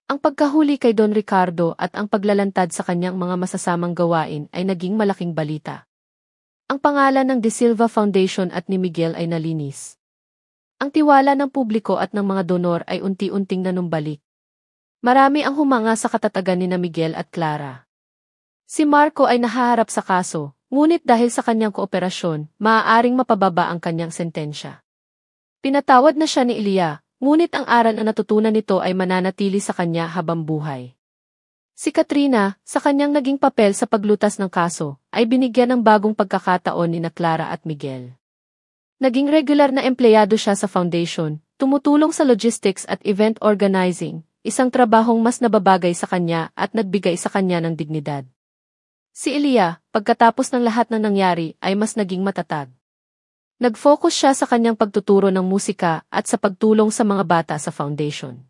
Ang pagkahuli kay Don Ricardo at ang paglalantad sa kanyang mga masasamang gawain ay naging malaking balita. Ang pangalan ng De Silva Foundation at ni Miguel ay nalinis. Ang tiwala ng publiko at ng mga donor ay unti-unting nanumbalik. Marami ang humanga sa katatagan ni Miguel at Clara. Si Marco ay nahaharap sa kaso, ngunit dahil sa kanyang kooperasyon, maaaring mapababa ang kanyang sentensya. Pinatawad na siya ni Elia, ngunit ang aral na natutunan nito ay mananatili sa kanya habang buhay. Si Katrina, sa kanyang naging papel sa paglutas ng kaso, ay binigyan ng bagong pagkakataon ni Clara at Miguel. Naging regular na empleyado siya sa foundation, tumutulong sa logistics at event organizing, isang trabahong mas nababagay sa kanya at nagbigay sa kanya ng dignidad. Si Elia, pagkatapos ng lahat ng nangyari, ay mas naging matatag. Nag-focus siya sa kanyang pagtuturo ng musika at sa pagtulong sa mga bata sa foundation.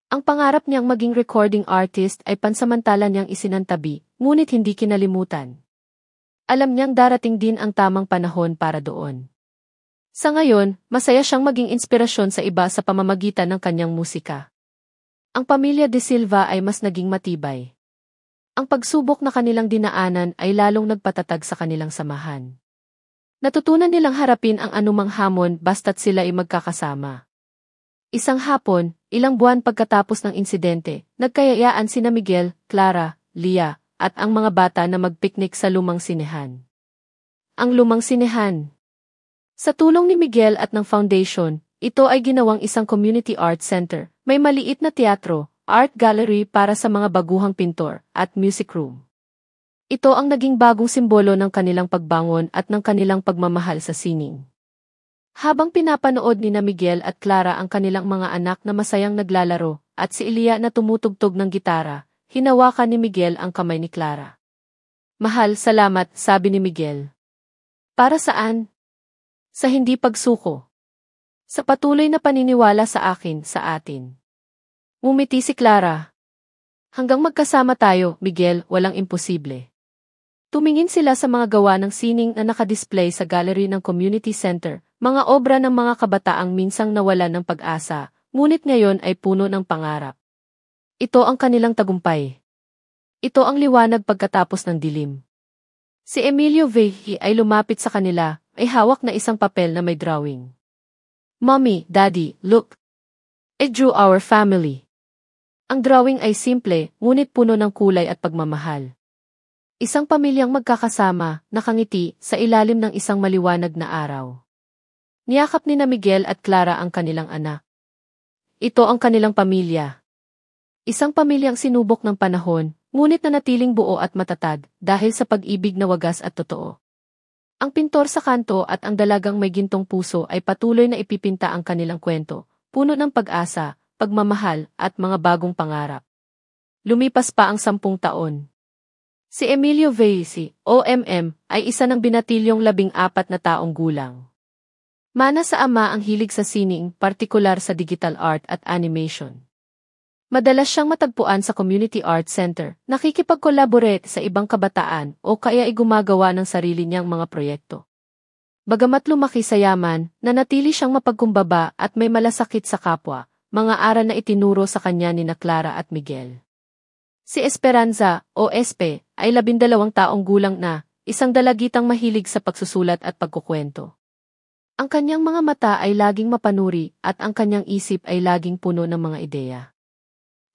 Ang pangarap niyang maging recording artist ay pansamantala niyang isinantabi, ngunit hindi kinalimutan. Alam niyang darating din ang tamang panahon para doon. Sa ngayon, masaya siyang maging inspirasyon sa iba sa pamamagitan ng kanyang musika. Ang pamilya De Silva ay mas naging matibay. Ang pagsubok na kanilang dinaanan ay lalong nagpatatag sa kanilang samahan. Natutunan nilang harapin ang anumang hamon basta't sila ay magkakasama. Isang hapon, ilang buwan pagkatapos ng insidente, nagkayayaan sina Miguel, Clara, Lia, at ang mga bata na magpiknik sa lumang sinehan. Ang lumang sinehan. Sa tulong ni Miguel at ng foundation, ito ay ginawang isang community art center, may maliit na teatro, art gallery para sa mga baguhang pintor, at music room. Ito ang naging bagong simbolo ng kanilang pagbangon at ng kanilang pagmamahal sa sining. Habang pinapanood ni Miguel at Clara ang kanilang mga anak na masayang naglalaro, at si Elia na tumutugtog ng gitara, hinawakan ni Miguel ang kamay ni Clara. Mahal, salamat, sabi ni Miguel. Para saan? Sa hindi pagsuko. Sa patuloy na paniniwala sa akin, sa atin. Ngumiti si Clara. Hanggang magkasama tayo, Miguel, walang imposible. Tumingin sila sa mga gawa ng sining na nakadisplay sa gallery ng community center, mga obra ng mga kabataang minsang nawalan ng pag-asa, ngunit ngayon ay puno ng pangarap. Ito ang kanilang tagumpay. Ito ang liwanag pagkatapos ng dilim. Si Emilio Vehí ay lumapit sa kanila, ay hawak na isang papel na may drawing. Mommy, Daddy, look. I drew our family. Ang drawing ay simple, ngunit puno ng kulay at pagmamahal. Isang pamilyang magkakasama, nakangiti, sa ilalim ng isang maliwanag na araw. Niyakap ni Miguel at Clara ang kanilang anak. Ito ang kanilang pamilya. Isang pamilyang sinubok ng panahon, ngunit nanatiling buo at matatag, dahil sa pag-ibig na wagas at totoo. Ang pintor sa kanto at ang dalagang may gintong puso ay patuloy na ipipinta ang kanilang kwento, puno ng pag-asa, pagmamahal, at mga bagong pangarap. Lumipas pa ang 10 taon. Si Emilio Vehí, OMM, ay isa ng binatilyong 14 na taong gulang. Mana sa ama ang hilig sa sining, partikular sa digital art at animation. Madalas siyang matagpuan sa community art center, nakikipag-collaborate sa ibang kabataan o kaya ay gumagawa ng sarili niyang mga proyekto. Bagamat lumaki sa yaman, nanatili siyang mapagkumbaba at may malasakit sa kapwa, mga aral na itinuro sa kanya ni Clara at Miguel. Si Esperanza, o Espe, ay 12 taong gulang na, isang dalagitang mahilig sa pagsusulat at pagkukwento. Ang kanyang mga mata ay laging mapanuri at ang kanyang isip ay laging puno ng mga ideya.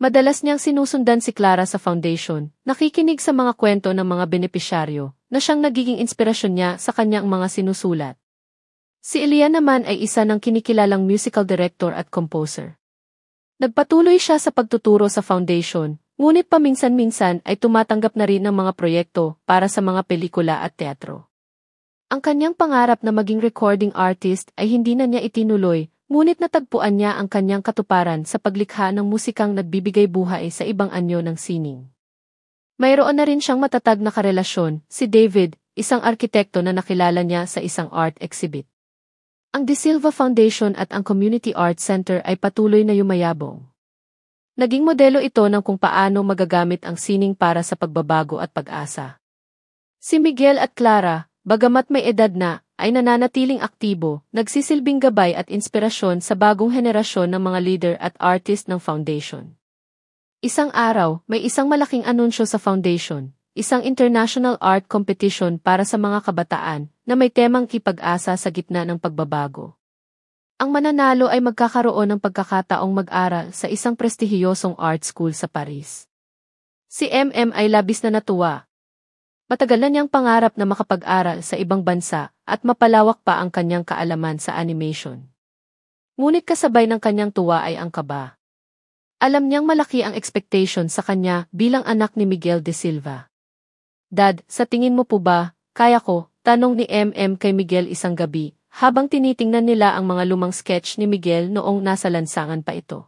Madalas niyang sinusundan si Clara sa foundation, nakikinig sa mga kwento ng mga benepisyaryo, na siyang nagiging inspirasyon niya sa kanyang mga sinusulat. Si Elia naman ay isa ng kinikilalang musical director at composer. Nagpatuloy siya sa pagtuturo sa foundation, ngunit paminsan-minsan ay tumatanggap na rin ng mga proyekto para sa mga pelikula at teatro. Ang kanyang pangarap na maging recording artist ay hindi na niya itinuloy, ngunit natagpuan niya ang kanyang katuparan sa paglikha ng musikang nagbibigay buhay sa ibang anyo ng sining. Mayroon na rin siyang matatag na karelasyon, si David, isang arkitekto na nakilala niya sa isang art exhibit. Ang De Silva Foundation at ang Community Arts Center ay patuloy na yumayabong. Naging modelo ito ng kung paano magagamit ang sining para sa pagbabago at pag-asa. Si Miguel at Clara, bagamat may edad na, ay nananatiling aktibo, nagsisilbing gabay at inspirasyon sa bagong henerasyon ng mga leader at artist ng foundation. Isang araw, may isang malaking anunsyo sa foundation, isang international art competition para sa mga kabataan na may temang kipag-asa sa gitna ng pagbabago. Ang mananalo ay magkakaroon ng pagkakataong mag-aral sa isang prestihiyosong art school sa Paris. Si MM ay labis na natuwa. Matagal na niyang pangarap na makapag-aral sa ibang bansa at mapalawak pa ang kanyang kaalaman sa animation. Ngunit kasabay ng kanyang tuwa ay ang kaba. Alam niyang malaki ang expectation sa kanya bilang anak ni Miguel de Silva. Dad, sa tingin mo po ba, kaya ko? Tanong ni MM kay Miguel isang gabi, habang tinitingnan nila ang mga lumang sketch ni Miguel noong nasa lansangan pa ito.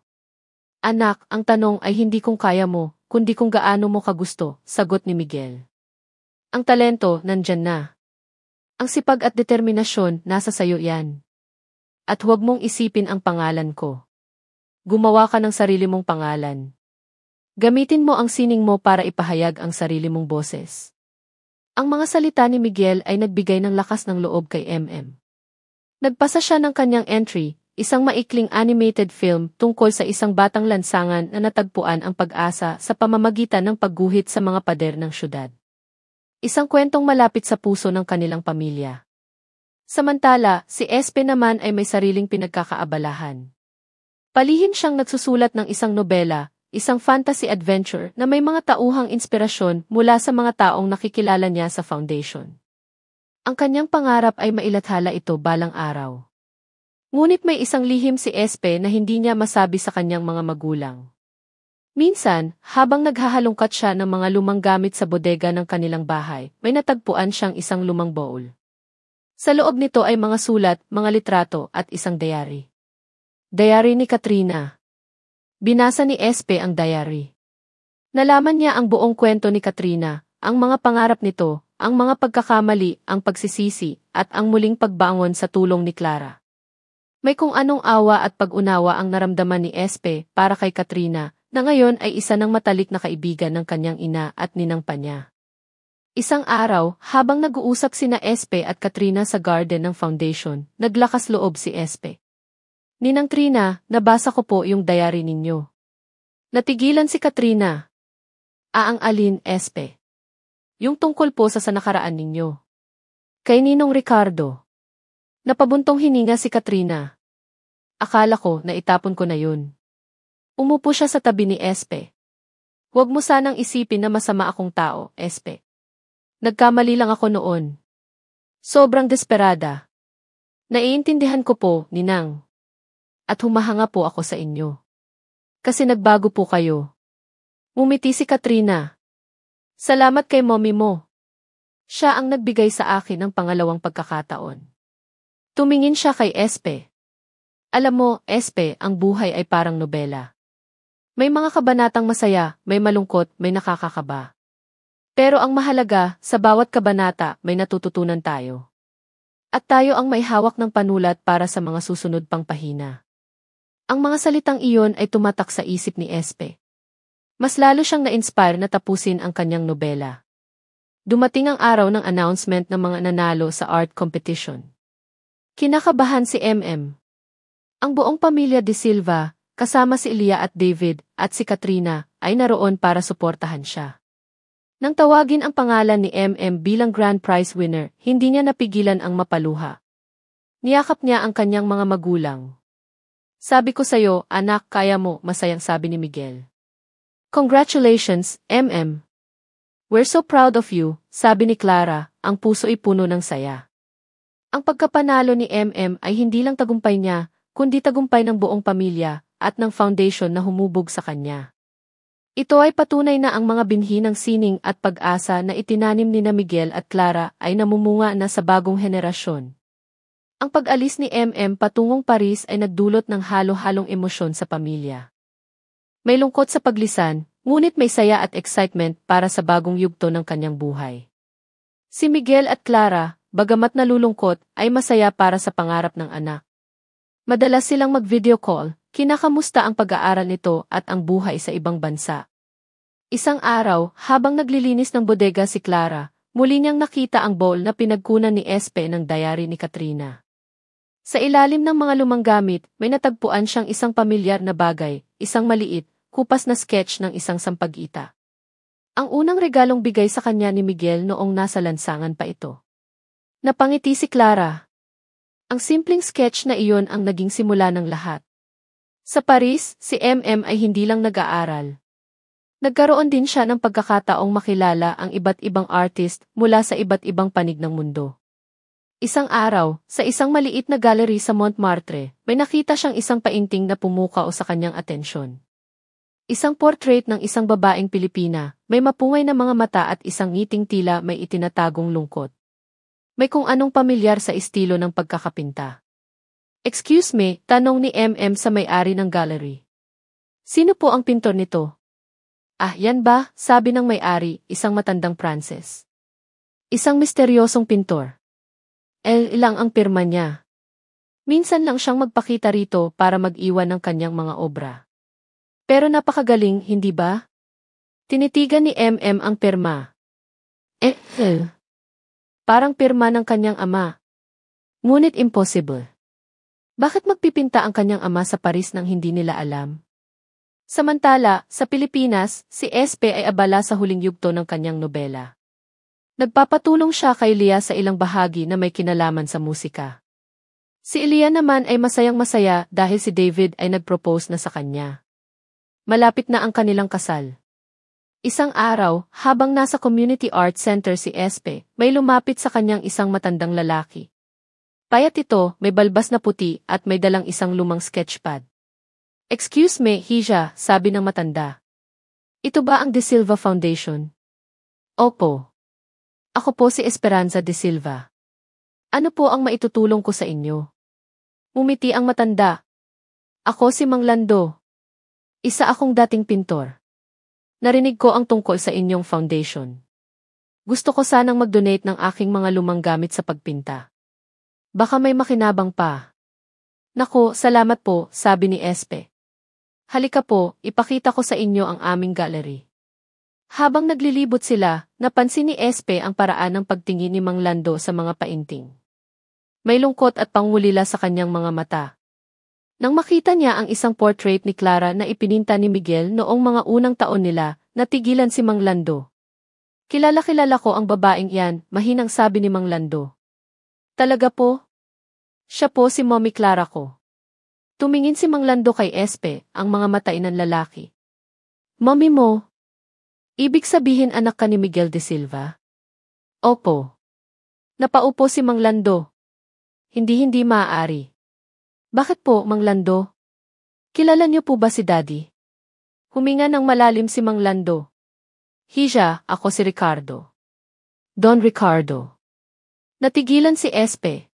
Anak, ang tanong ay hindi kung kaya mo, kundi kung gaano mo kagusto, sagot ni Miguel. Ang talento, nandyan na. Ang sipag at determinasyon, nasa sayo yan. At huwag mong isipin ang pangalan ko. Gumawa ka ng sarili mong pangalan. Gamitin mo ang sining mo para ipahayag ang sarili mong boses. Ang mga salita ni Miguel ay nagbigay ng lakas ng loob kay MM. Nagpasa siya ng kanyang entry, isang maikling animated film tungkol sa isang batang lansangan na natagpuan ang pag-asa sa pamamagitan ng pagguhit sa mga pader ng syudad. Isang kwentong malapit sa puso ng kanilang pamilya. Samantala, si Espe naman ay may sariling pinagkakaabalahan. Palihim siyang nagsusulat ng isang nobela, isang fantasy adventure na may mga tauhang inspirasyon mula sa mga taong nakikilala niya sa foundation. Ang kanyang pangarap ay mailathala ito balang araw. Ngunit may isang lihim si Espe na hindi niya masabi sa kanyang mga magulang. Minsan, habang naghahalongkat siya ng mga lumang gamit sa bodega ng kanilang bahay, may natagpuan siyang isang lumang bowl. Sa loob nito ay mga sulat, mga litrato at isang diary. Diary ni Katrina. Binasa ni Espe ang diary. Nalaman niya ang buong kwento ni Katrina, ang mga pangarap nito, ang mga pagkakamali, ang pagsisisi, at ang muling pagbangon sa tulong ni Clara. May kung anong awa at pag-unawa ang naramdaman ni Espe para kay Katrina, na ngayon ay isa ng matalik na kaibigan ng kanyang ina at ninang pa niya. Isang araw, habang nag-uusap sina Espe at Katrina sa garden ng foundation, naglakas loob si Espe. Ninang Trina, nabasa ko po yung diary ninyo. Natigilan si Katrina. Aang alin, Espe? Yung tungkol po sa nakaraan ninyo. Kay Ninong Ricardo. Napabuntong hininga si Katrina. Akala ko na itapon ko na yun. Umupo siya sa tabi ni Espe. Huwag mo sanang isipin na masama akong tao, Espe. Nagkamali lang ako noon. Sobrang desperada. Naiintindihan ko po, Ninang. At humahanga po ako sa inyo. Kasi nagbago po kayo. Ngumiti si Katrina. Salamat kay mommy mo. Siya ang nagbigay sa akin ng pangalawang pagkakataon. Tumingin siya kay Espe. Alam mo, Espe, ang buhay ay parang nobela. May mga kabanatang masaya, may malungkot, may nakakakaba. Pero ang mahalaga, sa bawat kabanata, may natututunan tayo. At tayo ang may hawak ng panulat para sa mga susunod pang pahina. Ang mga salitang iyon ay tumatak sa isip ni Espe. Mas lalo siyang na-inspire na tapusin ang kanyang nobela. Dumating ang araw ng announcement ng mga nanalo sa art competition. Kinakabahan si MM. Ang buong pamilya de Silva, kasama si Elia at David, at si Katrina, ay naroon para suportahan siya. Nang tawagin ang pangalan ni MM bilang Grand Prize winner, hindi niya napigilan ang mapaluha. Niyakap niya ang kanyang mga magulang. Sabi ko sa'yo, anak, kaya mo, masayang sabi ni Miguel. Congratulations, MM. We're so proud of you, sabi ni Clara, ang puso'y puno ng saya. Ang pagkapanalo ni MM ay hindi lang tagumpay niya, kundi tagumpay ng buong pamilya at ng foundation na humubog sa kanya. Ito ay patunay na ang mga binhi ng sining at pag-asa na itinanim ni Miguel at Clara ay namumunga na sa bagong henerasyon. Ang pag-alis ni MM patungong Paris ay nagdulot ng halo-halong emosyon sa pamilya. May lungkot sa paglisan, ngunit may saya at excitement para sa bagong yugto ng kanyang buhay. Si Miguel at Clara, bagamat nalulungkot, ay masaya para sa pangarap ng anak. Madalas silang mag-video call, kinakamusta ang pag-aaral nito at ang buhay sa ibang bansa. Isang araw, habang naglilinis ng bodega si Clara, muli niyang nakita ang bowl na pinagkunan ni Espe ng diary ni Katrina. Sa ilalim ng mga lumang gamit, may natagpuan siyang isang pamilyar na bagay, isang maliit, kupas na sketch ng isang sampagita. Ang unang regalong bigay sa kanya ni Miguel noong nasa lansangan pa ito. Napangiti si Clara. Ang simpleng sketch na iyon ang naging simula ng lahat. Sa Paris, si MM ay hindi lang nag-aaral. Nagkaroon din siya ng pagkakataong makilala ang iba't ibang artist mula sa iba't ibang panig ng mundo. Isang araw, sa isang maliit na gallery sa Montmartre, may nakita siyang isang painting na pumukaw sa kanyang atensyon. Isang portrait ng isang babaeng Pilipina, may mapungay na mga mata at isang ngiting tila may itinatagong lungkot. May kung anong pamilyar sa estilo ng pagkakapinta. Excuse me, tanong ni MM sa may-ari ng gallery. Sino po ang pintor nito? Ah, yan ba? Sabi ng may-ari, isang matandang Pranses. Isang misteryosong pintor. Ilang ang pirma niya. Minsan lang siyang magpakita rito para mag-iwan ng kanyang mga obra. Pero napakagaling, hindi ba? Tinitigan ni MM ang pirma. Parang pirma ng kanyang ama. Ngunit impossible. Bakit magpipinta ang kanyang ama sa Paris nang hindi nila alam? Samantala, sa Pilipinas, si Espe ay abala sa huling yugto ng kanyang nobela. Nagpapatulong siya kay Lia sa ilang bahagi na may kinalaman sa musika. Si Lia naman ay masayang-masaya dahil si David ay nag-propose na sa kanya. Malapit na ang kanilang kasal. Isang araw, habang nasa Community Art Center si Espe, may lumapit sa kanyang isang matandang lalaki. Payat ito, may balbas na puti at may dalang isang lumang sketchpad. Excuse me, Hija, sabi ng matanda. Ito ba ang De Silva Foundation? Opo. Ako po si Esperanza De Silva. Ano po ang maitutulong ko sa inyo? Umiti ang matanda. Ako si Mang Lando. Isa akong dating pintor. Narinig ko ang tungkol sa inyong foundation. Gusto ko sanang mag-donate ng aking mga lumang gamit sa pagpinta. Baka may makinabang pa. Naku, salamat po, sabi ni Espe. Halika po, ipakita ko sa inyo ang aming gallery. Habang naglilibot sila, napansin ni Espe ang paraan ng pagtingin ni Mang Lando sa mga painting. May lungkot at pangulila sa kanyang mga mata. Nang makita niya ang isang portrait ni Clara na ipininta ni Miguel noong mga unang taon nila, natigilan si Mang Lando. Kilala ko ang babaeng yan, mahinang sabi ni Mang Lando. Talaga po? Siya po si Mommy Clara ko. Tumingin si Mang Lando kay Espe, ang mga matain ng lalaki. Mommy mo? Ibig sabihin anak ka ni Miguel De Silva? Opo. Napaupo si Mang Lando. Hindi maaari. Bakit po, Mang Lando? Kilala niyo po ba si Daddy? Huminga ng malalim si Mang Lando. Hija, ako si Ricardo. Don Ricardo. Natigilan si Espe.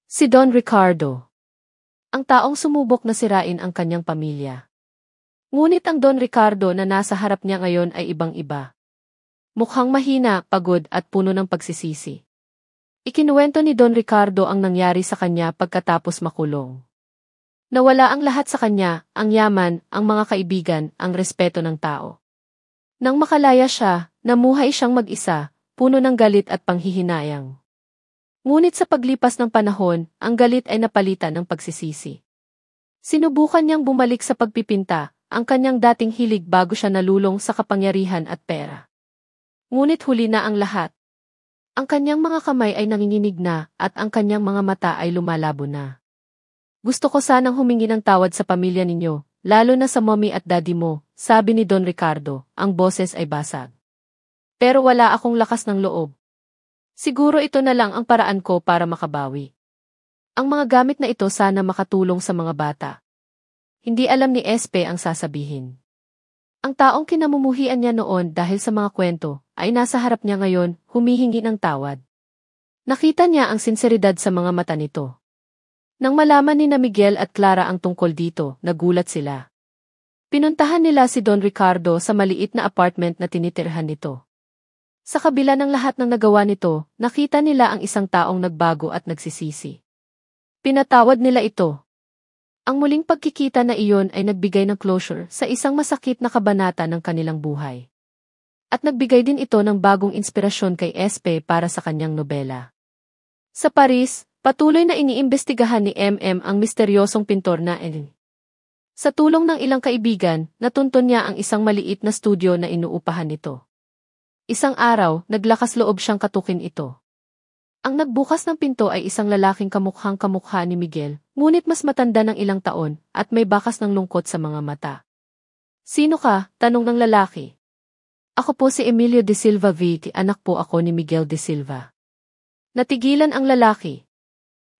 Si Don Ricardo. Ang taong sumubok na sirain ang kanyang pamilya. Ngunit ang Don Ricardo na nasa harap niya ngayon ay ibang-iba. Mukhang mahina, pagod at puno ng pagsisisi. Ikinuwento ni Don Ricardo ang nangyari sa kanya pagkatapos makulong. Nawala ang lahat sa kanya, ang yaman, ang mga kaibigan, ang respeto ng tao. Nang makalaya siya, namuhay siyang mag-isa, puno ng galit at panghihinayang. Ngunit sa paglipas ng panahon, ang galit ay napalitan ng pagsisisi. Sinubukan niyang bumalik sa pagpipinta, ang kanyang dating hilig bago siya nalulong sa kapangyarihan at pera. Ngunit huli na ang lahat. Ang kanyang mga kamay ay nanginginig na at ang kanyang mga mata ay lumalabo na. Gusto ko sanang humingi ng tawad sa pamilya ninyo, lalo na sa mommy at daddy mo, sabi ni Don Ricardo, ang boses ay basag. Pero wala akong lakas ng loob. Siguro ito na lang ang paraan ko para makabawi. Ang mga gamit na ito sana makatulong sa mga bata. Hindi alam ni Espe ang sasabihin. Ang taong kinamumuhian niya noon dahil sa mga kwento, ay nasa harap niya ngayon, humihingi ng tawad. Nakita niya ang sinseridad sa mga mata nito. Nang malaman ni na Miguel at Clara ang tungkol dito, nagulat sila. Pinuntahan nila si Don Ricardo sa maliit na apartment na tinitirhan nito. Sa kabila ng lahat ng nagawa nito, nakita nila ang isang taong nagbago at nagsisisi. Pinatawad nila ito. Ang muling pagkikita na iyon ay nagbigay ng closure sa isang masakit na kabanata ng kanilang buhay. At nagbigay din ito ng bagong inspirasyon kay Espe para sa kanyang nobela. Sa Paris, patuloy na iniimbestigahan ni MM ang misteryosong pintor na Ellen. Sa tulong ng ilang kaibigan, natuntun niya ang isang maliit na studio na inuupahan nito. Isang araw, naglakas loob siyang katukin ito. Ang nagbukas ng pinto ay isang lalaking kamukhang-kamukha ni Miguel, ngunit mas matanda ng ilang taon at may bakas ng lungkot sa mga mata. "Sino ka?" tanong ng lalaki. "Ako po si Emilio de Silva Viti, anak po ako ni Miguel de Silva." Natigilan ang lalaki.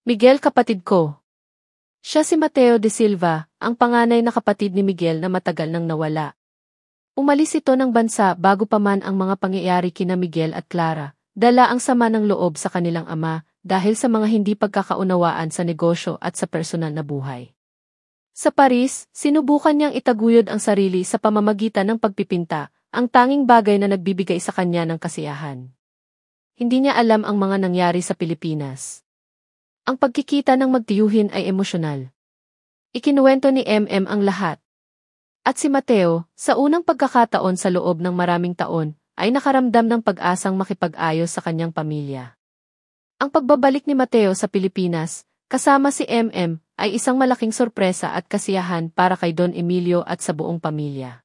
"Miguel, kapatid ko." Siya si Mateo de Silva, ang panganay na kapatid ni Miguel na matagal nang nawala. Umalis ito ng bansa bago pa man ang mga pangyayari kina Miguel at Clara, dala ang sama ng loob sa kanilang ama dahil sa mga hindi pagkakaunawaan sa negosyo at sa personal na buhay. Sa Paris, sinubukan niyang itaguyod ang sarili sa pamamagitan ng pagpipinta, ang tanging bagay na nagbibigay sa kanya ng kasiyahan. Hindi niya alam ang mga nangyari sa Pilipinas. Ang pagkikita ng magtiyuhin ay emosyonal. Ikinuwento ni MM ang lahat. At si Mateo, sa unang pagkakataon sa loob ng maraming taon, ay nakaramdam ng pag-asang makipag-ayos sa kanyang pamilya. Ang pagbabalik ni Mateo sa Pilipinas, kasama si MM, ay isang malaking sorpresa at kasiyahan para kay Don Emilio at sa buong pamilya.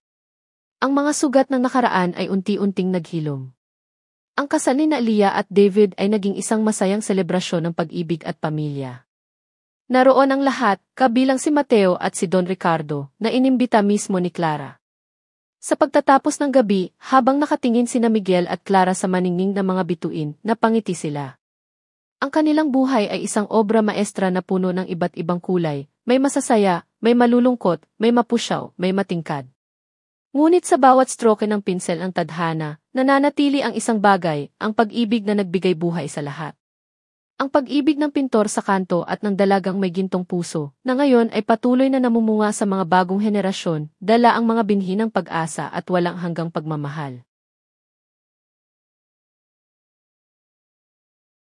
Ang mga sugat ng nakaraan ay unti-unting naghilom. Ang kasal ni Lia at David ay naging isang masayang selebrasyon ng pag-ibig at pamilya. Naroon ang lahat, kabilang si Mateo at si Don Ricardo, na inimbita mismo ni Clara. Sa pagtatapos ng gabi, habang nakatingin sina Miguel at Clara sa maningning na mga bituin, napangiti sila. Ang kanilang buhay ay isang obra maestra na puno ng iba't ibang kulay, may masasaya, may malulungkot, may mapusyaw, may matingkad. Ngunit sa bawat stroke ng pinsel ng tadhana, nananatili ang isang bagay, ang pag-ibig na nagbigay buhay sa lahat. Ang pag-ibig ng pintor sa kanto at ng dalagang may gintong puso, na ngayon ay patuloy na namumunga sa mga bagong henerasyon, dala ang mga binhi ng pag-asa at walang hanggang pagmamahal.